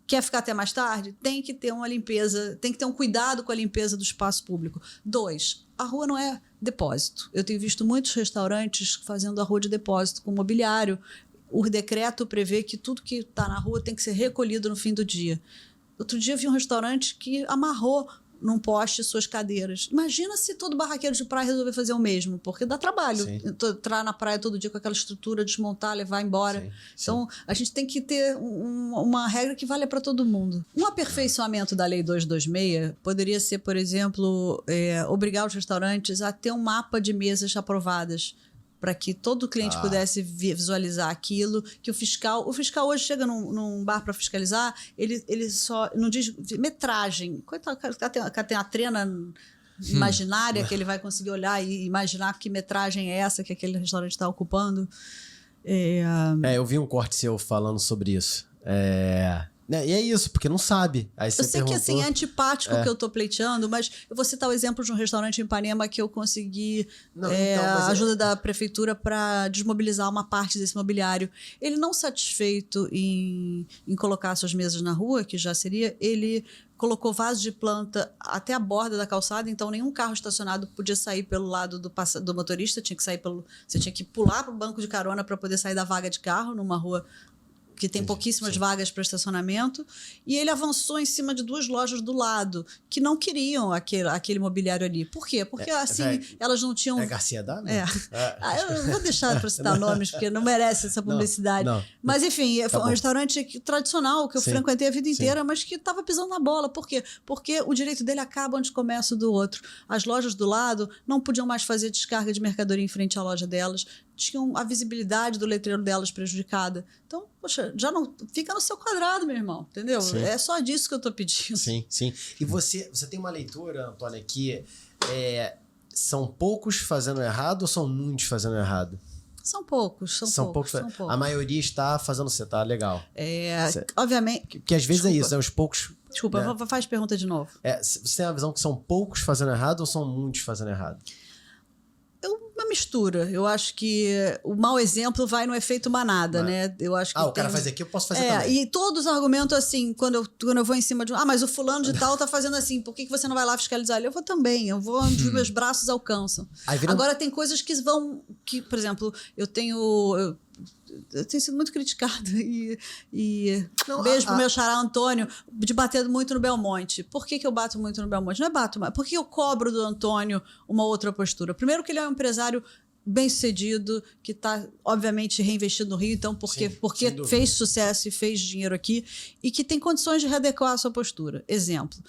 quer ficar até mais tarde? Tem que ter uma limpeza, tem que ter um cuidado com a limpeza do espaço público. 2, a rua não é depósito. Eu tenho visto muitos restaurantes fazendo a rua de depósito com mobiliário. O decreto prevê que tudo que está na rua tem que ser recolhido no fim do dia. Outro dia eu vi um restaurante que amarrou num poste suas cadeiras. Imagina se todo barraqueiro de praia resolver fazer o mesmo, porque dá trabalho entrar na praia todo dia com aquela estrutura, desmontar, levar embora. Então, a gente tem que ter uma regra que valha para todo mundo. Um aperfeiçoamento da Lei 226 poderia ser, por exemplo, obrigar os restaurantes a ter um mapa de mesas aprovadas, para que todo cliente pudesse visualizar aquilo, que o fiscal hoje chega num bar para fiscalizar, ele só não diz metragem. Coitado, tem a trena imaginária que ele vai conseguir olhar e imaginar que metragem é essa que aquele restaurante está ocupando. Eu vi um corte seu falando sobre isso. E é isso, porque não sabe. Aí você eu sei que assim, é antipático o que eu tô pleiteando, mas eu vou citar o exemplo de um restaurante em Ipanema que eu consegui a ajuda da prefeitura para desmobilizar uma parte desse mobiliário. Ele não satisfeito em colocar suas mesas na rua, que já seria, ele colocou vasos de planta até a borda da calçada, então nenhum carro estacionado podia sair pelo lado do motorista, você tinha que pular para o banco de carona para poder sair da vaga de carro numa rua que tem pouquíssimas vagas para estacionamento, e ele avançou em cima de 2 lojas do lado, que não queriam aquele mobiliário ali. Por quê? Porque, elas não tinham... É Garcia Dada? Eu vou deixar para citar nomes, porque não merece essa publicidade. Não. Mas, enfim, foi um restaurante tradicional, que eu frequentei a vida inteira, mas que estava pisando na bola. Por quê? Porque o direito dele acaba onde começa o do outro. As lojas do lado não podiam mais fazer descarga de mercadoria em frente à loja delas, tinham a visibilidade do letreiro delas prejudicada. Então, poxa, já não fica no seu quadrado, meu irmão, entendeu? Sim. É só disso que eu tô pedindo. Sim. E você tem uma leitura, Antônia, que são poucos fazendo errado ou são muitos fazendo errado? São poucos. A maioria está fazendo certo, tá legal. Obviamente... Que às vezes é isso, os poucos... Desculpa, faz pergunta de novo. Você tem a visão que são poucos fazendo errado ou são muitos fazendo errado? Uma mistura. Eu acho que o mau exemplo vai no efeito manada, né? Eu acho que o cara faz aqui, eu posso fazer também. E todos os argumentos assim, quando eu vou em cima de mas o fulano de tal tá fazendo assim, por que você não vai lá fiscalizar? Eu vou também, eu vou onde os meus braços alcançam. Agora tem coisas que por exemplo, eu tenho sido muito criticada beijo pro meu xará Antônio de bater muito no Belmonte. Por que eu bato muito no Belmonte? Não é bato, mas por que eu cobro do Antônio uma outra postura? Primeiro que ele é um empresário bem-sucedido, que está, obviamente, reinvestido no Rio, então porque fez sucesso e fez dinheiro aqui, e que tem condições de readequar a sua postura. Exemplo,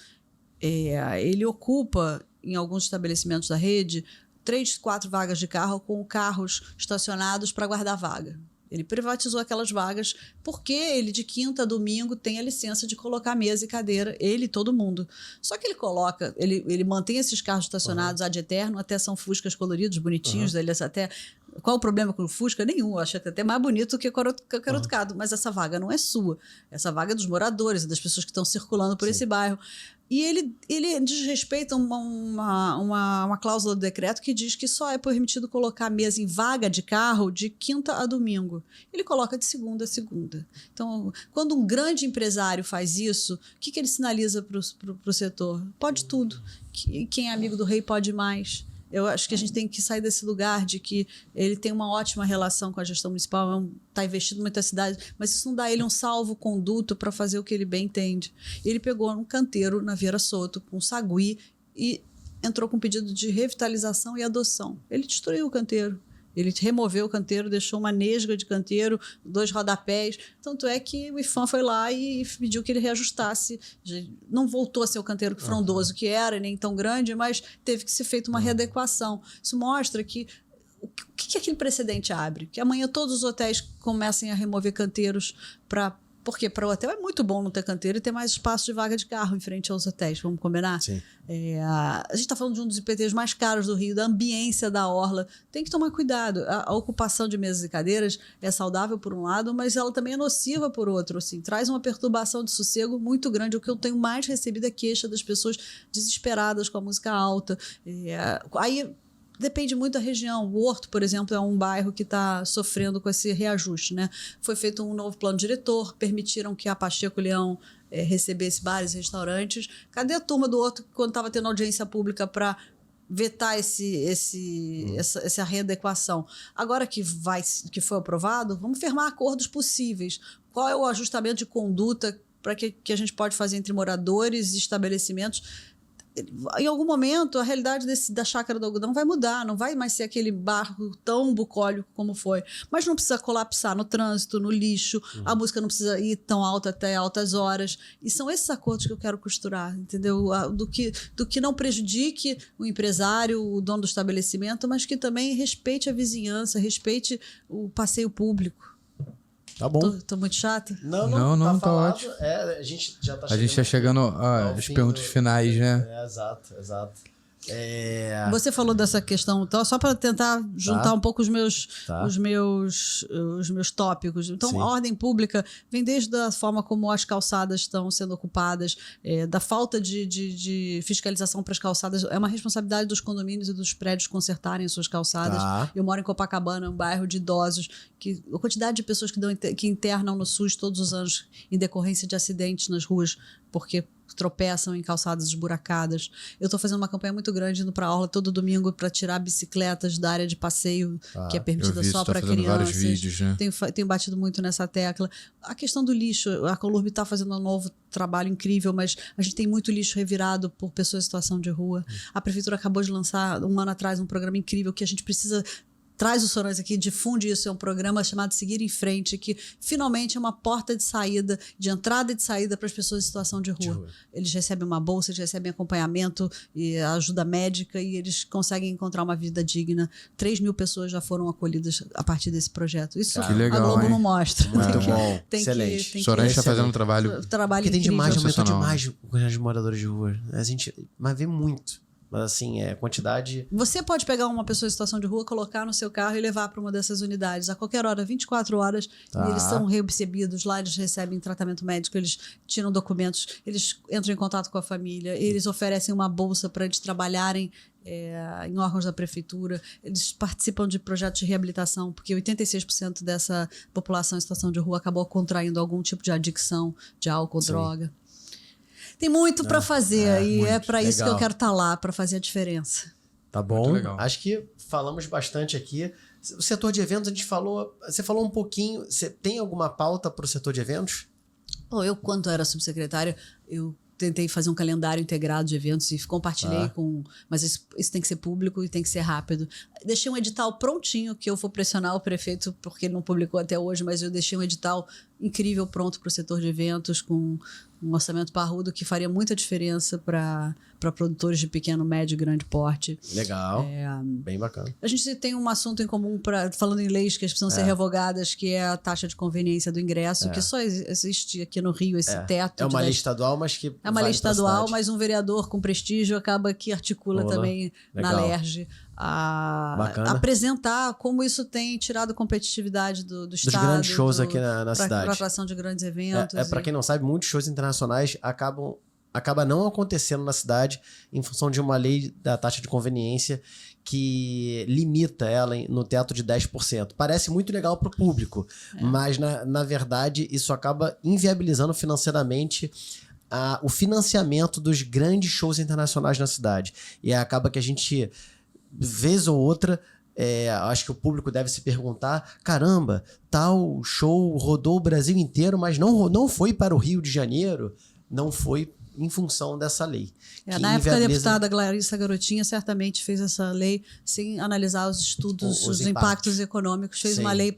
ele ocupa, em alguns estabelecimentos da rede, 3, 4 vagas de carro com carros estacionados para guardar vaga. Ele privatizou aquelas vagas porque ele, de quinta a domingo, tem a licença de colocar mesa e cadeira, ele e todo mundo. Só que ele mantém esses carros estacionados ad eterno, até são fuscas coloridos, bonitinhos, eles até... Qual o problema com o Fusca? Nenhum. Eu acho até mais bonito que qualquer outro carro. Mas essa vaga não é sua. Essa vaga é dos moradores, das pessoas que estão circulando por esse bairro. E ele desrespeita uma cláusula do decreto que diz que só é permitido colocar mesa em vaga de carro de quinta a domingo. Ele coloca de segunda a segunda. Então, quando um grande empresário faz isso, o que ele sinaliza para o setor? Pode tudo. Quem é amigo do rei pode mais. Eu acho que a gente tem que sair desse lugar de que ele tem uma ótima relação com a gestão municipal, está investindo em muitas cidades, mas isso não dá a ele um salvo-conduto para fazer o que ele bem entende. Ele pegou um canteiro na Vieira Soto, com sagui, e entrou com um pedido de revitalização e adoção. Ele destruiu o canteiro. Ele removeu o canteiro, deixou uma nesga de canteiro, 2 rodapés. Tanto é que o IFAM foi lá e pediu que ele reajustasse. Não voltou a ser o canteiro frondoso que era, nem tão grande, mas teve que ser feita uma readequação. Isso mostra que o que aquele precedente abre? Que amanhã todos os hotéis comecem a remover canteiros para... Porque para o hotel é muito bom não ter canteiro e ter mais espaço de vaga de carro em frente aos hotéis, vamos combinar? Sim. A gente está falando de um dos IPTs mais caros do Rio, da ambiência da orla. Tem que tomar cuidado. A ocupação de mesas e cadeiras é saudável por um lado, mas ela também é nociva por outro. Assim, traz uma perturbação de sossego muito grande. O que eu tenho mais recebido é queixa das pessoas desesperadas com a música alta. Aí... Depende muito da região. O Horto, por exemplo, é um bairro que está sofrendo com esse reajuste, né? Foi feito um novo plano diretor, permitiram que a Pacheco Leão recebesse bares e restaurantes. Cadê a turma do Horto quando estava tendo audiência pública para vetar essa readequação? Agora que foi aprovado, vamos firmar acordos possíveis. Qual é o ajustamento de conduta para que a gente pode fazer entre moradores e estabelecimentos? Em algum momento, a realidade da chácara do algodão vai mudar, não vai mais ser aquele barro tão bucólico como foi. Mas não precisa colapsar no trânsito, no lixo, a música não precisa ir tão alta até altas horas. E são esses acordos que eu quero costurar, entendeu? Do que não prejudique o empresário, o dono do estabelecimento, mas que também respeite a vizinhança, respeite o passeio público. Tá bom. Tô muito chata? Não, tá ótimo. A gente tá chegando às perguntas finais, né? Exato. Você falou dessa questão, então, só para tentar juntar um pouco os meus tópicos. Então, a ordem pública vem desde a forma como as calçadas estão sendo ocupadas, da falta de fiscalização para as calçadas. É uma responsabilidade dos condomínios e dos prédios consertarem as suas calçadas. Eu moro em Copacabana, um bairro de idosos, que a quantidade de pessoas que internam no SUS todos os anos em decorrência de acidentes nas ruas, porque tropeçam em calçadas esburacadas. Eu estou fazendo uma campanha muito grande indo para a orla todo domingo para tirar bicicletas da área de passeio, que é permitida só para crianças. Vários vídeos, né? Tenho batido muito nessa tecla. A questão do lixo, a Colurb está fazendo um novo trabalho incrível, mas a gente tem muito lixo revirado por pessoas em situação de rua. A prefeitura acabou de lançar, um ano atrás, um programa incrível que a gente precisa... Traz os Sorões aqui, difunde isso, é um programa chamado Seguir em Frente, que finalmente é uma porta de saída, de entrada e de saída para as pessoas em situação de rua. Eles recebem uma bolsa, eles recebem acompanhamento e ajuda médica e eles conseguem encontrar uma vida digna. 3.000 pessoas já foram acolhidas a partir desse projeto. Isso que legal, a Globo hein? não mostra. Muito bom, excelente. Sorões está fazendo um trabalho trabalho Porque tem incrível. demais, aumentou demais o quantidade de moradores de rua. Mas vê muito. Mas assim, quantidade... Você pode pegar uma pessoa em situação de rua, colocar no seu carro e levar para uma dessas unidades a qualquer hora, 24 horas, e eles são recebidos lá, eles recebem tratamento médico, eles tiram documentos, eles entram em contato com a família, eles oferecem uma bolsa para eles trabalharem em órgãos da prefeitura, eles participam de projetos de reabilitação, porque 86% dessa população em situação de rua acabou contraindo algum tipo de adicção de álcool, droga. Tem muito para fazer e é para isso que eu quero estar lá, para fazer a diferença. Tá bom. Acho que falamos bastante aqui. O setor de eventos, a gente falou... Você falou um pouquinho... Você tem alguma pauta para o setor de eventos? Eu, quando era subsecretária, eu tentei fazer um calendário integrado de eventos e compartilhei com... Mas isso tem que ser público e tem que ser rápido. Deixei um edital prontinho, que eu vou pressionar o prefeito, porque ele não publicou até hoje, mas eu deixei um edital incrível pronto para o setor de eventos, com um orçamento parrudo que faria muita diferença para produtores de pequeno, médio e grande porte. Legal, bem bacana. A gente tem um assunto em comum, falando em leis que precisam ser revogadas, que é a taxa de conveniência do ingresso, que só existe aqui no Rio, esse teto. É uma lei estadual, mas que é uma lei estadual, mas um vereador com prestígio acaba que articula também na LERJ a apresentar como isso tem tirado competitividade do Estado. Dos grandes shows aqui na cidade. Para atração de grandes eventos. Para quem não sabe, muitos shows internacionais acaba não acontecendo na cidade em função de uma lei da taxa de conveniência que limita ela no teto de 10%. Parece muito legal para o público, mas na verdade isso acaba inviabilizando financeiramente o financiamento dos grandes shows internacionais na cidade. E acaba que a gente, vez ou outra, acho que o público deve se perguntar, caramba, tal show rodou o Brasil inteiro, mas não foi para o Rio de Janeiro, não foi em função dessa lei. Na época, a deputada Clarissa Garotinha certamente fez essa lei sem analisar os estudos, os impactos econômicos. Fez uma lei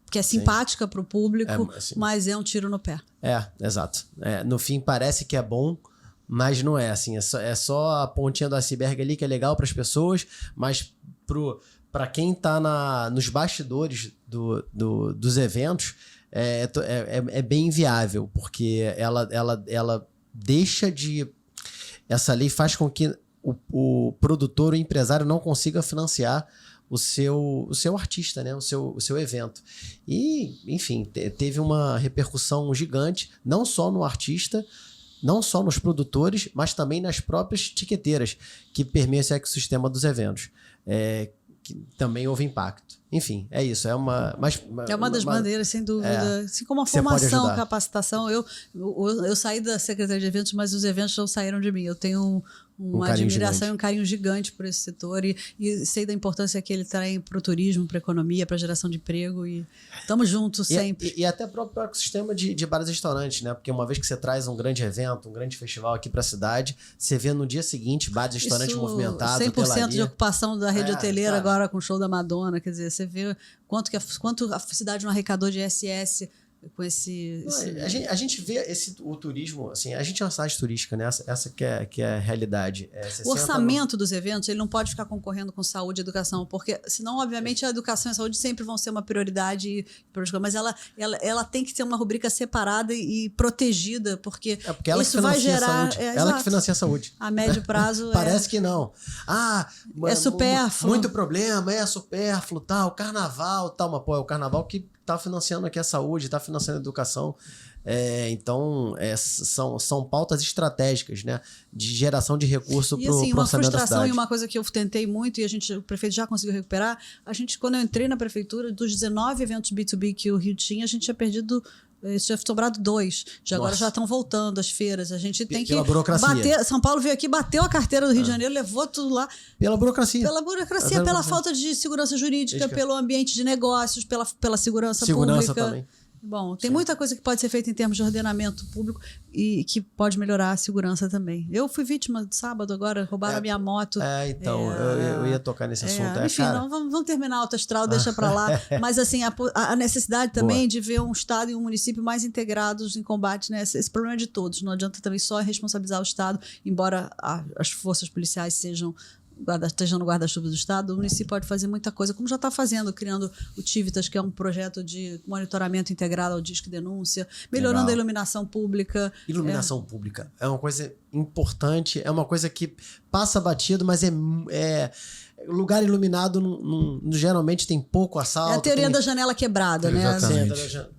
que é simpática para o público, mas é um tiro no pé. Exato. No fim, parece que é bom, mas não é assim. É só a pontinha do iceberg ali que é legal para as pessoas, mas para quem está nos bastidores dos eventos, é bem inviável, porque ela deixa de... Essa lei faz com que o produtor, o empresário não consiga financiar o seu artista, né? o seu evento. E, enfim, teve uma repercussão gigante, não só no artista, não só nos produtores, mas também nas próprias tiqueteiras que permeiam esse ecossistema dos eventos. Que também houve impacto. Enfim, é isso. É uma das bandeiras, sem dúvida. Assim como a formação, capacitação. Eu saí da Secretaria de Eventos, mas os eventos não saíram de mim. Eu tenho uma admiração e um carinho gigante por esse setor e sei da importância que ele tem para o turismo, para a economia, para a geração de emprego e estamos juntos sempre. E até para o ecossistema de bares e restaurantes, né? Porque uma vez que você traz um grande evento, um grande festival aqui para a cidade, você vê no dia seguinte bares e restaurantes movimentados, 100% hotelaria. De ocupação da rede hoteleira agora com o show da Madonna, quer dizer, você vê quanto a cidade não arrecadou de ISS com esse... A gente vê o turismo, assim, a gente é uma cidade turística, né? Essa que é a realidade. O orçamento dos eventos, ele não pode ficar concorrendo com saúde e educação, porque senão, obviamente, a educação e a saúde sempre vão ser uma prioridade, mas ela tem que ter uma rubrica separada e protegida, porque ela isso vai gerar... Ela que financia a saúde. A médio prazo Parece que não. É supérfluo. Muito problema, é supérfluo, tal, carnaval, tal, mas é o carnaval que está financiando aqui a saúde, está financiando a educação. Então, são pautas estratégicas, né, de geração de recurso para o orçamento da cidade. Uma frustração e uma coisa que eu tentei muito e o prefeito já conseguiu recuperar, quando eu entrei na prefeitura, dos 19 eventos B2B que o Rio tinha, a gente tinha perdido Isso já sobrado 2. Agora Nossa. já estão voltando as feiras. A gente tem que Pela burocracia. bater. São Paulo veio aqui, bateu a carteira do Rio de Janeiro, levou tudo lá. Pela burocracia. Pela burocracia, pela falta de segurança jurídica, pelo ambiente de negócios, pela segurança pública. Também. Bom, tem muita coisa que pode ser feita em termos de ordenamento público e que pode melhorar a segurança também. Eu fui vítima de sábado agora, roubaram a minha moto. Então, eu ia tocar nesse assunto. Enfim, cara... não, vamos terminar alto astral, deixa pra lá. Mas assim, a necessidade também de ver um estado e um município mais integrados em combate, né? Esse problema é de todos. Não adianta também só responsabilizar o Estado, embora as forças policiais estejam no guarda-chuva do Estado, o município pode fazer muita coisa, como já está fazendo, criando o Tivitas, que é um projeto de monitoramento integrado ao Disque Denúncia, melhorando a iluminação pública. Iluminação pública é uma coisa importante, é uma coisa que passa batido, mas lugar iluminado geralmente tem pouco assalto. É a teoria da janela quebrada, né? Exatamente.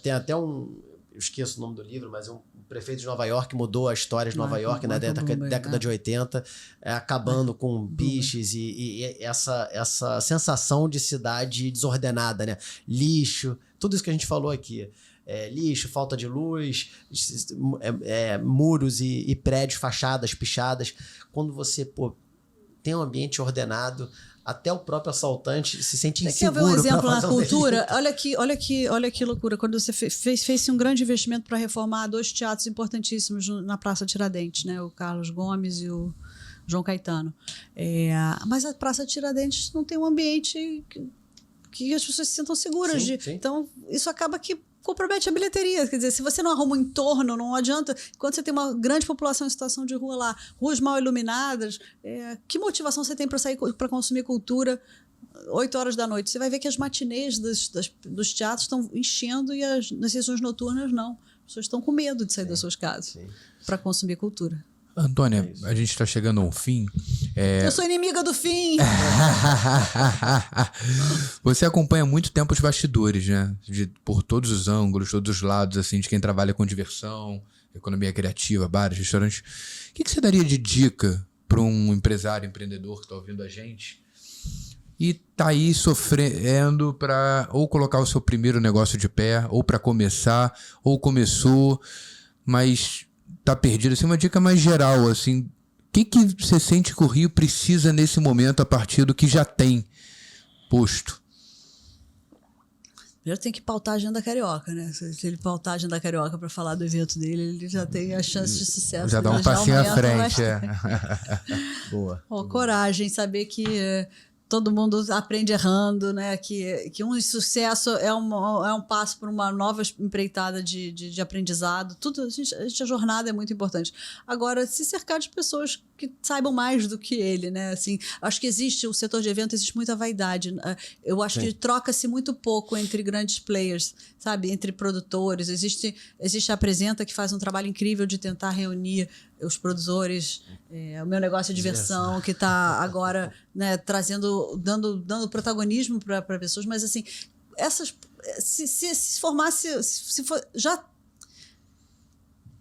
Tem até eu esqueço o nome do livro, mas o prefeito de Nova York mudou a história de Nova York na década de 80, acabando com biches e essa sensação de cidade desordenada, né? Lixo, tudo isso que a gente falou aqui. Lixo, falta de luz, muros e prédios, fachadas, pichadas. Quando você tem um ambiente ordenado, até o próprio assaltante se sente inseguro. Quer ver um exemplo na cultura? Olha que loucura. Quando você fez um grande investimento para reformar 2 teatros importantíssimos na Praça Tiradentes, né? O Carlos Gomes e o João Caetano. Mas a Praça Tiradentes não tem um ambiente que as pessoas se sintam seguras. Sim. Então, isso acaba que compromete a bilheteria. Quer dizer, se você não arruma um entorno, não adianta. Quando você tem uma grande população em situação de rua lá, ruas mal iluminadas, que motivação você tem para sair para consumir cultura 8 horas da noite? Você vai ver que as matinês dos teatros estão enchendo e nas sessões noturnas não. As pessoas estão com medo de sair das suas casas para consumir cultura. Antônia, a gente está chegando ao fim. Eu sou inimiga do fim! Você acompanha há muito tempo os bastidores, né? Por todos os ângulos, todos os lados, assim, de quem trabalha com diversão, economia criativa, bares, restaurantes. O que você daria de dica para um empresário, empreendedor que está ouvindo a gente e tá aí sofrendo para ou colocar o seu primeiro negócio de pé, ou para começar, ou começou, mas tá perdido? Assim, uma dica mais geral, assim, o que você sente que o Rio precisa nesse momento a partir do que já tem posto? Primeiro tem que pautar a agenda carioca, né? Se ele pautar a agenda carioca para falar do evento dele, ele já tem a chance de sucesso. Já dá um passinho à frente. Boa. Coragem, saber que todo mundo aprende errando, né? Que um sucesso é um passo para uma nova empreitada de aprendizado. Tudo, a jornada é muito importante. Agora, se cercar de pessoas que saibam mais do que ele, né? Assim, acho que o setor de evento, existe muita vaidade. Eu acho que troca-se muito pouco entre grandes players, sabe? Entre produtores. Existe a Apresenta, que faz um trabalho incrível de tentar reunir os produtores, o Meu Negócio de Diversão, que está agora, né, dando protagonismo para pessoas, mas assim, se formasse, já.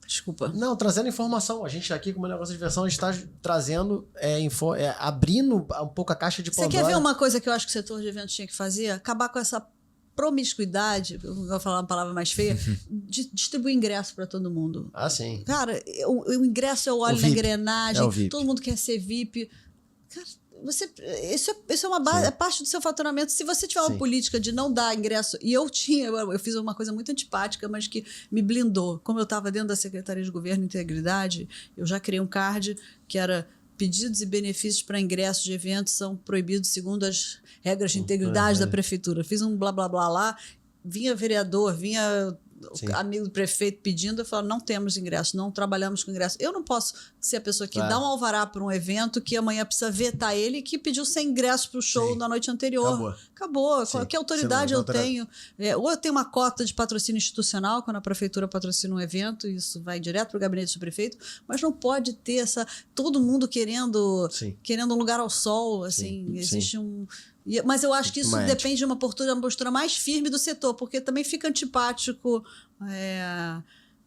Desculpa. Não, trazendo informação. A gente aqui, com o Meu Negócio de Diversão, a gente está trazendo, abrindo um pouco a caixa de Pandora. Você quer ver uma coisa que eu acho que o setor de eventos tinha que fazer? Acabar com essa promiscuidade, eu vou falar uma palavra mais feia, de distribuir ingresso para todo mundo. Ah, sim. Cara, o ingresso é o óleo na engrenagem, o VIP. Todo mundo quer ser VIP. Cara, isso é uma base, é parte do seu faturamento. Se você tiver uma política de não dar ingresso, e eu fiz uma coisa muito antipática, mas que me blindou. Como eu estava dentro da Secretaria de Governo e Integridade, eu já criei um card que era: pedidos e benefícios para ingressos de eventos são proibidos segundo as regras de integridade da prefeitura. Fiz um blá blá blá lá, vinha vereador, vinha amigo do prefeito pedindo, eu falo: não temos ingresso, não trabalhamos com ingresso. Eu não posso ser a pessoa que dá um alvará para um evento que amanhã precisa vetar ele, que pediu 100 ingressos para o show na noite anterior. Acabou. Que autoridade eu tenho? Ou eu tenho uma cota de patrocínio institucional, quando a prefeitura patrocina um evento, isso vai direto para o gabinete do prefeito, mas não pode ter todo mundo querendo um lugar ao sol, assim, existe um... Mas eu acho que isso depende de uma postura mais firme do setor, porque também fica antipático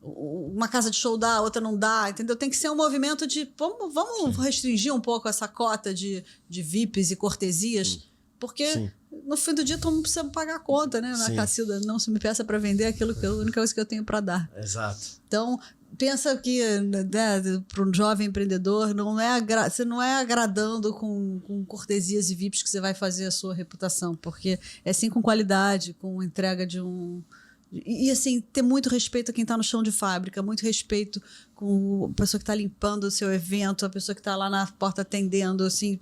uma casa de show dá, outra não dá, entendeu? Tem que ser um movimento de vamos restringir um pouco essa cota de VIPs e cortesias, Porque Sim. no fim do dia todo mundo precisa pagar a conta, né? Na Sim. Cacilda, não se me peça para vender aquilo que a única coisa que eu tenho para dar. Exato. Então, pensa que, né, para um jovem empreendedor, você não é agradando com cortesias e VIPs que você vai fazer a sua reputação, porque é sim com qualidade, com entrega de um... E assim, ter muito respeito a quem está no chão de fábrica, muito respeito com a pessoa que está limpando o seu evento, a pessoa que está lá na porta atendendo, assim,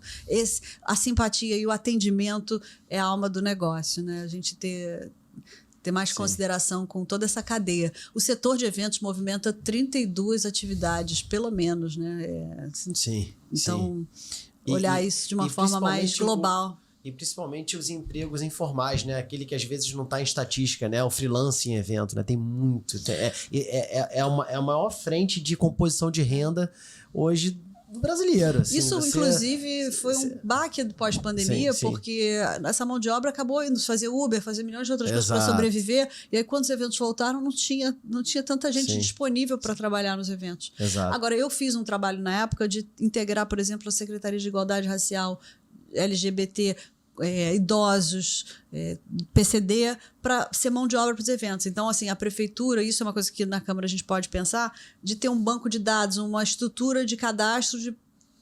a simpatia e o atendimento é a alma do negócio, né? A gente ter mais consideração com toda essa cadeia. O setor de eventos movimenta 32 atividades, pelo menos, né? Sim. Então, sim. olhar isso de uma forma mais global. E principalmente os empregos informais, né? Aquele que às vezes não está em estatística, né? O freelance em evento, né? Tem muito. É a maior frente de composição de renda hoje do brasileiro. Assim, isso, inclusive, foi um baque pós-pandemia, Sim. porque essa mão de obra acabou indo fazer Uber, fazer milhões de outras coisas para sobreviver. E aí, quando os eventos voltaram, não tinha tanta gente disponível para trabalhar nos eventos. Exato. Agora, eu fiz um trabalho na época de integrar, por exemplo, a Secretaria de Igualdade Racial, LGBT, idosos, PCD, para ser mão de obra para os eventos. Então, assim, a prefeitura, isso é uma coisa que na Câmara a gente pode pensar, de ter um banco de dados, uma estrutura de cadastro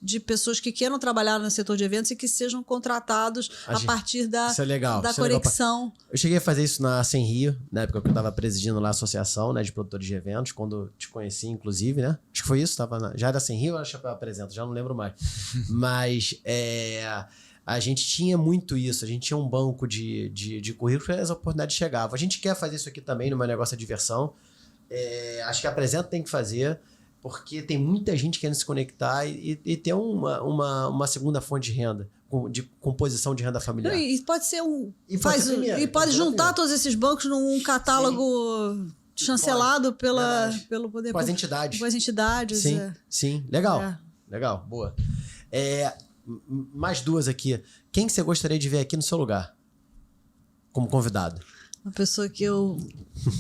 de pessoas que queiram trabalhar no setor de eventos e que sejam contratados a partir da conexão. Eu cheguei a fazer isso na Sem Rio, na época que eu estava presidindo lá a associação, né, de produtores de eventos, quando te conheci, inclusive, né? Acho que foi isso, já era Sem Rio ou era Chapéu Apresenta, já não lembro mais. Mas a gente tinha muito isso, a gente tinha um banco de currículo e as oportunidades chegavam. A gente quer fazer isso aqui também no meu negócio de diversão. Acho que a Apresenta tem que fazer, porque tem muita gente querendo se conectar e ter uma segunda fonte de renda, de composição de renda familiar. E pode ser E pode juntar todos esses bancos num catálogo chancelado pelo poder com as entidades. Com as entidades. Sim. Legal, boa. Mais duas aqui. Quem que você gostaria de ver aqui no seu lugar? Como convidado? Uma pessoa que eu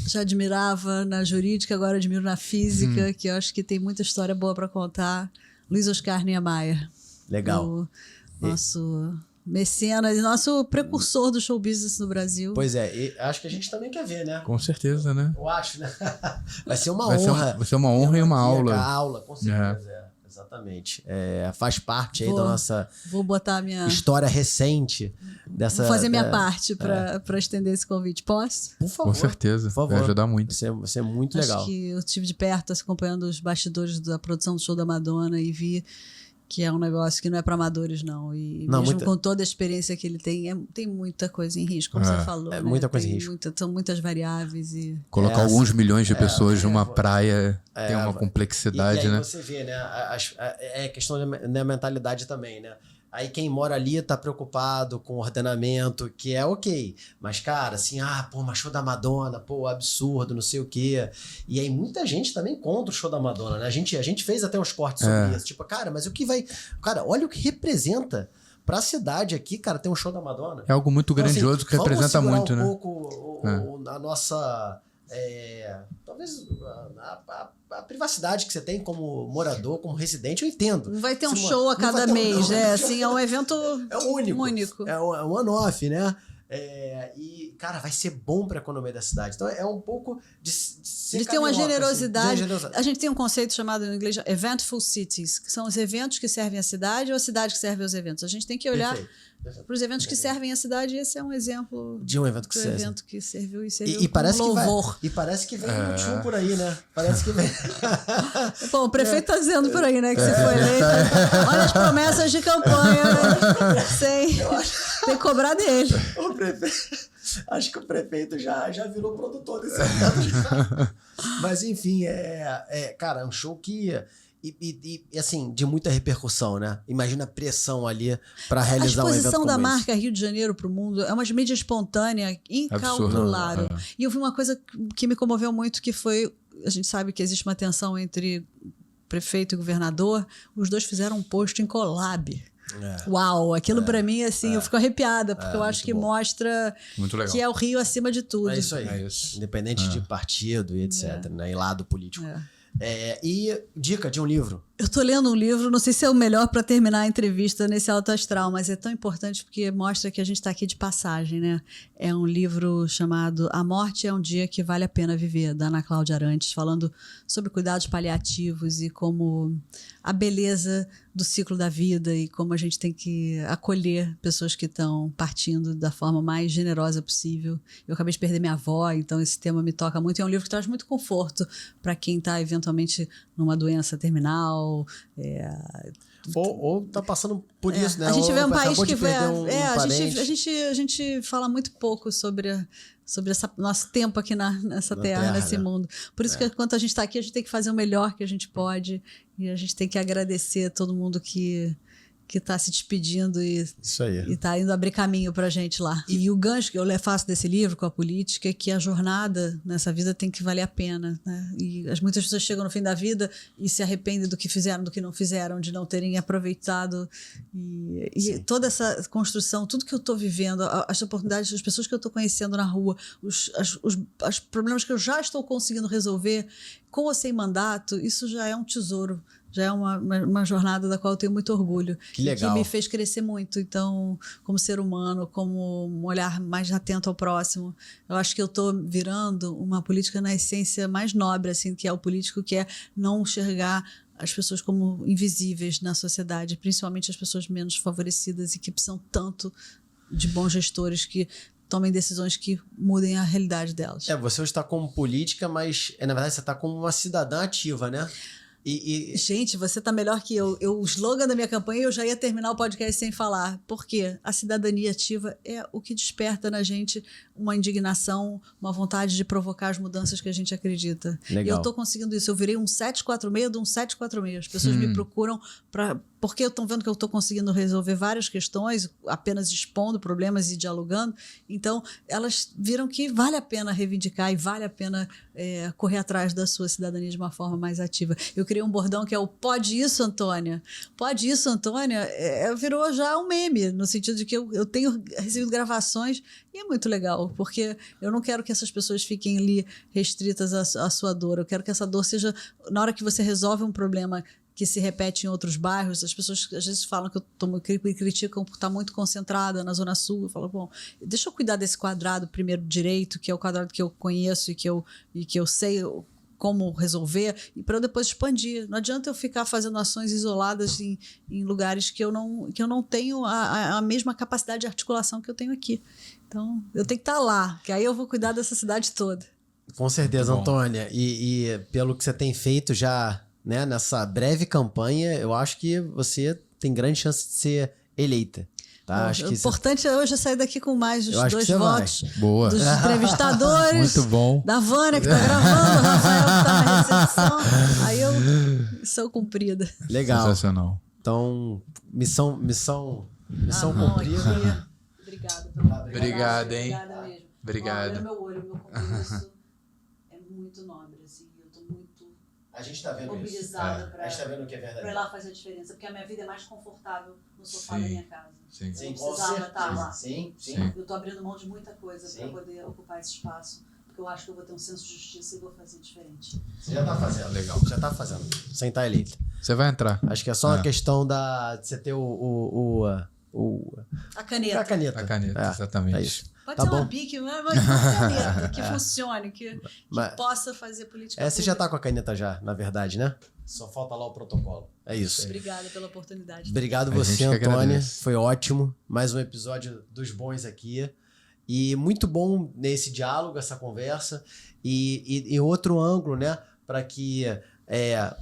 já admirava na jurídica, agora admiro na física, que eu acho que tem muita história boa para contar. Luiz Oscar Niemeyer. Legal. Nosso mecenas, nosso precursor do show business no Brasil. Pois é, e acho que a gente também quer ver, né? Com certeza, né? Eu acho, né? Vai ser uma honra. Vai ser uma honra e uma aula. A aula, com certeza. Exatamente. Faz parte aí da nossa vou botar a minha história recente dessa. Vou fazer minha parte para estender esse convite. Posso? Por favor. Com certeza. Por favor. Vai ajudar muito. Vai ser muito legal. Acho que eu estive de perto acompanhando os bastidores da produção do show da Madonna e vi que é um negócio que não é para amadores, não. E não, mesmo com toda a experiência que ele tem, tem muita coisa em risco, como você falou. Muita coisa em risco. São muitas variáveis. Colocar alguns milhões de pessoas numa praia tem uma complexidade, e aí né? Você vê, né? É questão da mentalidade também, né? Aí quem mora ali tá preocupado com o ordenamento, que é ok. Mas, cara, assim, mas show da Madonna, absurdo, não sei o quê. E aí muita gente também contra o show da Madonna, né? A gente fez até uns cortes sobre isso. Tipo, cara, mas o que vai... Cara, olha o que representa pra cidade aqui, cara, ter um show da Madonna. É algo muito grandioso, assim, que representa muito, né? Vamos segurar um pouco a nossa... talvez a privacidade que você tem como morador, como residente, eu entendo. Não vai ter um show a cada mês, assim, é um evento único. É um one-off, né? E, cara, vai ser bom para a economia da cidade. Então, é um pouco de ter uma generosidade. A gente tem um conceito chamado em inglês Eventful Cities, que são os eventos que servem à cidade ou a cidade que serve aos eventos. A gente tem que olhar para os eventos que servem à cidade, e esse é um exemplo de um evento que serve. Evento que serviu e serviu e parece louvor. E parece que vem um tio por aí, né? Parece que vem. Bom, o prefeito está dizendo por aí, né? Que você foi eleito. Olha as promessas de campanha, né? Tem que cobrar dele. O prefeito, acho que o prefeito já virou produtor desse evento. Mas, enfim, cara, é um show que... E assim, de muita repercussão, né? Imagina a pressão ali para realizar um evento. A exposição da marca Rio de Janeiro para o mundo é uma mídia espontânea incalculável. E eu vi uma coisa que me comoveu muito, que foi... A gente sabe que existe uma tensão entre prefeito e governador. Os dois fizeram um post em collab. Uau, aquilo para mim, assim, eu fico arrepiada, porque eu acho que mostra que é o Rio acima de tudo. É isso aí. Independente de partido e etc, né? E lado político. E dica de um livro. Eu tô lendo um livro, não sei se é o melhor para terminar a entrevista nesse alto astral, mas é tão importante porque mostra que a gente está aqui de passagem, né? É um livro chamado A Morte é um Dia que Vale a Pena Viver, da Ana Cláudia Arantes, falando sobre cuidados paliativos e como a beleza do ciclo da vida e como a gente tem que acolher pessoas que estão partindo da forma mais generosa possível. Eu acabei de perder minha avó, então esse tema me toca muito. É um livro que traz muito conforto para quem está eventualmente numa doença terminal. Ou tá passando por isso, né? A gente vê um país que a gente fala muito pouco sobre esse nosso tempo aqui nessa terra, nesse mundo. Por isso que quando a gente está aqui, a gente tem que fazer o melhor que a gente pode e a gente tem que agradecer a todo mundo que está se despedindo e está indo abrir caminho para a gente lá. E o gancho que eu faço desse livro com a política é que a jornada nessa vida tem que valer a pena, né? E muitas pessoas chegam no fim da vida e se arrependem do que fizeram, do que não fizeram, de não terem aproveitado. E toda essa construção, tudo que eu estou vivendo, as oportunidades, as pessoas que eu estou conhecendo na rua, os problemas que eu já estou conseguindo resolver, com ou sem mandato, isso já é um tesouro. Já é uma jornada da qual eu tenho muito orgulho. Que legal. E que me fez crescer muito. Então, como ser humano, como um olhar mais atento ao próximo, eu acho que eu estou virando uma política na essência mais nobre, assim, que é o político, que é não enxergar as pessoas como invisíveis na sociedade, principalmente as pessoas menos favorecidas e que precisam tanto de bons gestores que tomem decisões que mudem a realidade delas. Você está como política, mas na verdade você está como uma cidadã ativa, né? Gente, você tá melhor que eu. O slogan da minha campanha, eu já ia terminar o podcast sem falar. Por quê? A cidadania ativa é o que desperta na gente uma indignação, uma vontade de provocar as mudanças que a gente acredita. Legal. E eu tô conseguindo isso. Eu virei um 746 de um 746. As pessoas me procuram porque estão vendo que eu estou conseguindo resolver várias questões, apenas expondo problemas e dialogando. Então, elas viram que vale a pena reivindicar e vale a pena correr atrás da sua cidadania de uma forma mais ativa. Eu criei um bordão que é o pode isso, Antônia. Pode isso, Antônia, virou já um meme, no sentido de que eu tenho recebido gravações e é muito legal, porque eu não quero que essas pessoas fiquem ali restritas à sua dor. Eu quero que essa dor seja, na hora que você resolve um problema que se repete em outros bairros, as pessoas às vezes falam que me criticam por estar muito concentrada na Zona Sul. Eu falo, bom, deixa eu cuidar desse quadrado primeiro direito, que é o quadrado que eu conheço e que eu sei como resolver, e para eu depois expandir. Não adianta eu ficar fazendo ações isoladas em lugares que eu não tenho a mesma capacidade de articulação que eu tenho aqui. Então, eu tenho que estar lá, que aí eu vou cuidar dessa cidade toda. Com certeza, Antônia. E pelo que você tem feito já, né, nessa breve campanha, eu acho que você tem grande chance de ser eleita. Tá? Acho que importante é hoje sair daqui com mais os 2 votos Boa. dos entrevistadores. Muito bom. Da Vânia, que tá gravando, o Rafael, que tá na recepção. Aí eu sou cumprida. Legal. Sensacional. Então, missão cumprida. Obrigada. Obrigado, hein? Obrigada mesmo. Obrigado. Olha meu olho, meu compromisso é muito nobre, assim. Eu tô muito A gente tá vendo mobilizada isso. A gente tá vendo o que é pra ir verdadeiro. lá fazer a diferença, porque a minha vida é mais confortável no sofá da minha casa. Sim. Eu Sim, não com precisava certeza. estar lá. Sim. Eu tô abrindo mão de muita coisa para poder ocupar esse espaço, porque eu acho que eu vou ter um senso de justiça e vou fazer diferente. Você já tá fazendo. Legal. Já tá fazendo. Sem estar eleita. Você vai entrar. Acho que é só uma questão de você ter A caneta. A caneta. Exatamente. É isso. Pode Tá ser bom? uma bique, mas uma caneta que funcione, que Mas- possa fazer política Você já pública. tá com a caneta já, na verdade, né? Só falta lá o protocolo. É isso. Obrigada pela oportunidade. Obrigado A você, gente que Antônia. agradece. Foi ótimo. Mais um episódio dos bons aqui. E muito bom nesse diálogo, essa conversa. E outro ângulo, né? Para que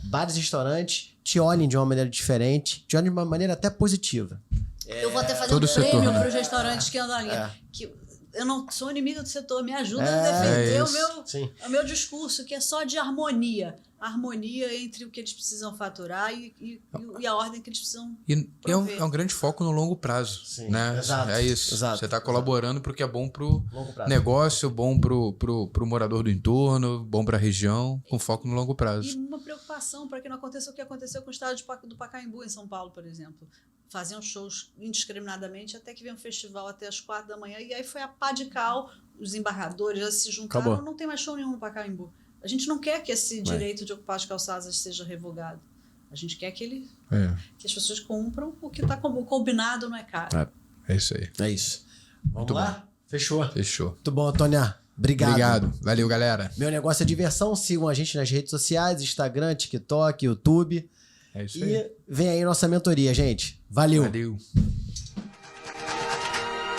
bares e restaurantes te olhem de uma maneira diferente, te olhem de uma maneira até positiva. Eu vou até fazer Todo um setor, prêmio né? para os restaurantes que andam ali. Que eu não sou inimiga do setor, me ajuda a defender Sim. o meu discurso, que é só de harmonia. Harmonia entre o que eles precisam faturar e a ordem que eles precisam E prover. é um grande foco no longo prazo. Sim, Né? exato, É isso. exato, Você está colaborando para o que é bom para o Longo prazo. negócio, bom para o morador do entorno, bom para a região, com foco no longo E prazo. uma preocupação para que não aconteça o que aconteceu com o estado do Pacaembu, em São Paulo, por exemplo. Faziam shows indiscriminadamente até que veio um festival até as 4 da manhã e aí foi a pá de cal, os embargadores já se juntaram, Acabou. não tem mais show nenhum no Pacaembu. A gente não quer que esse direito de ocupar as calçadas seja revogado. A gente quer que as pessoas compram o que está combinado, não é caro. É isso aí. É isso. Vamos Muito lá? bom. Fechou. Muito bom, Antônia. Obrigado. Valeu, galera. Meu Negócio é Diversão. Sigam a gente nas redes sociais, Instagram, TikTok, YouTube. É isso E aí. vem aí nossa mentoria, gente. Valeu. Valeu.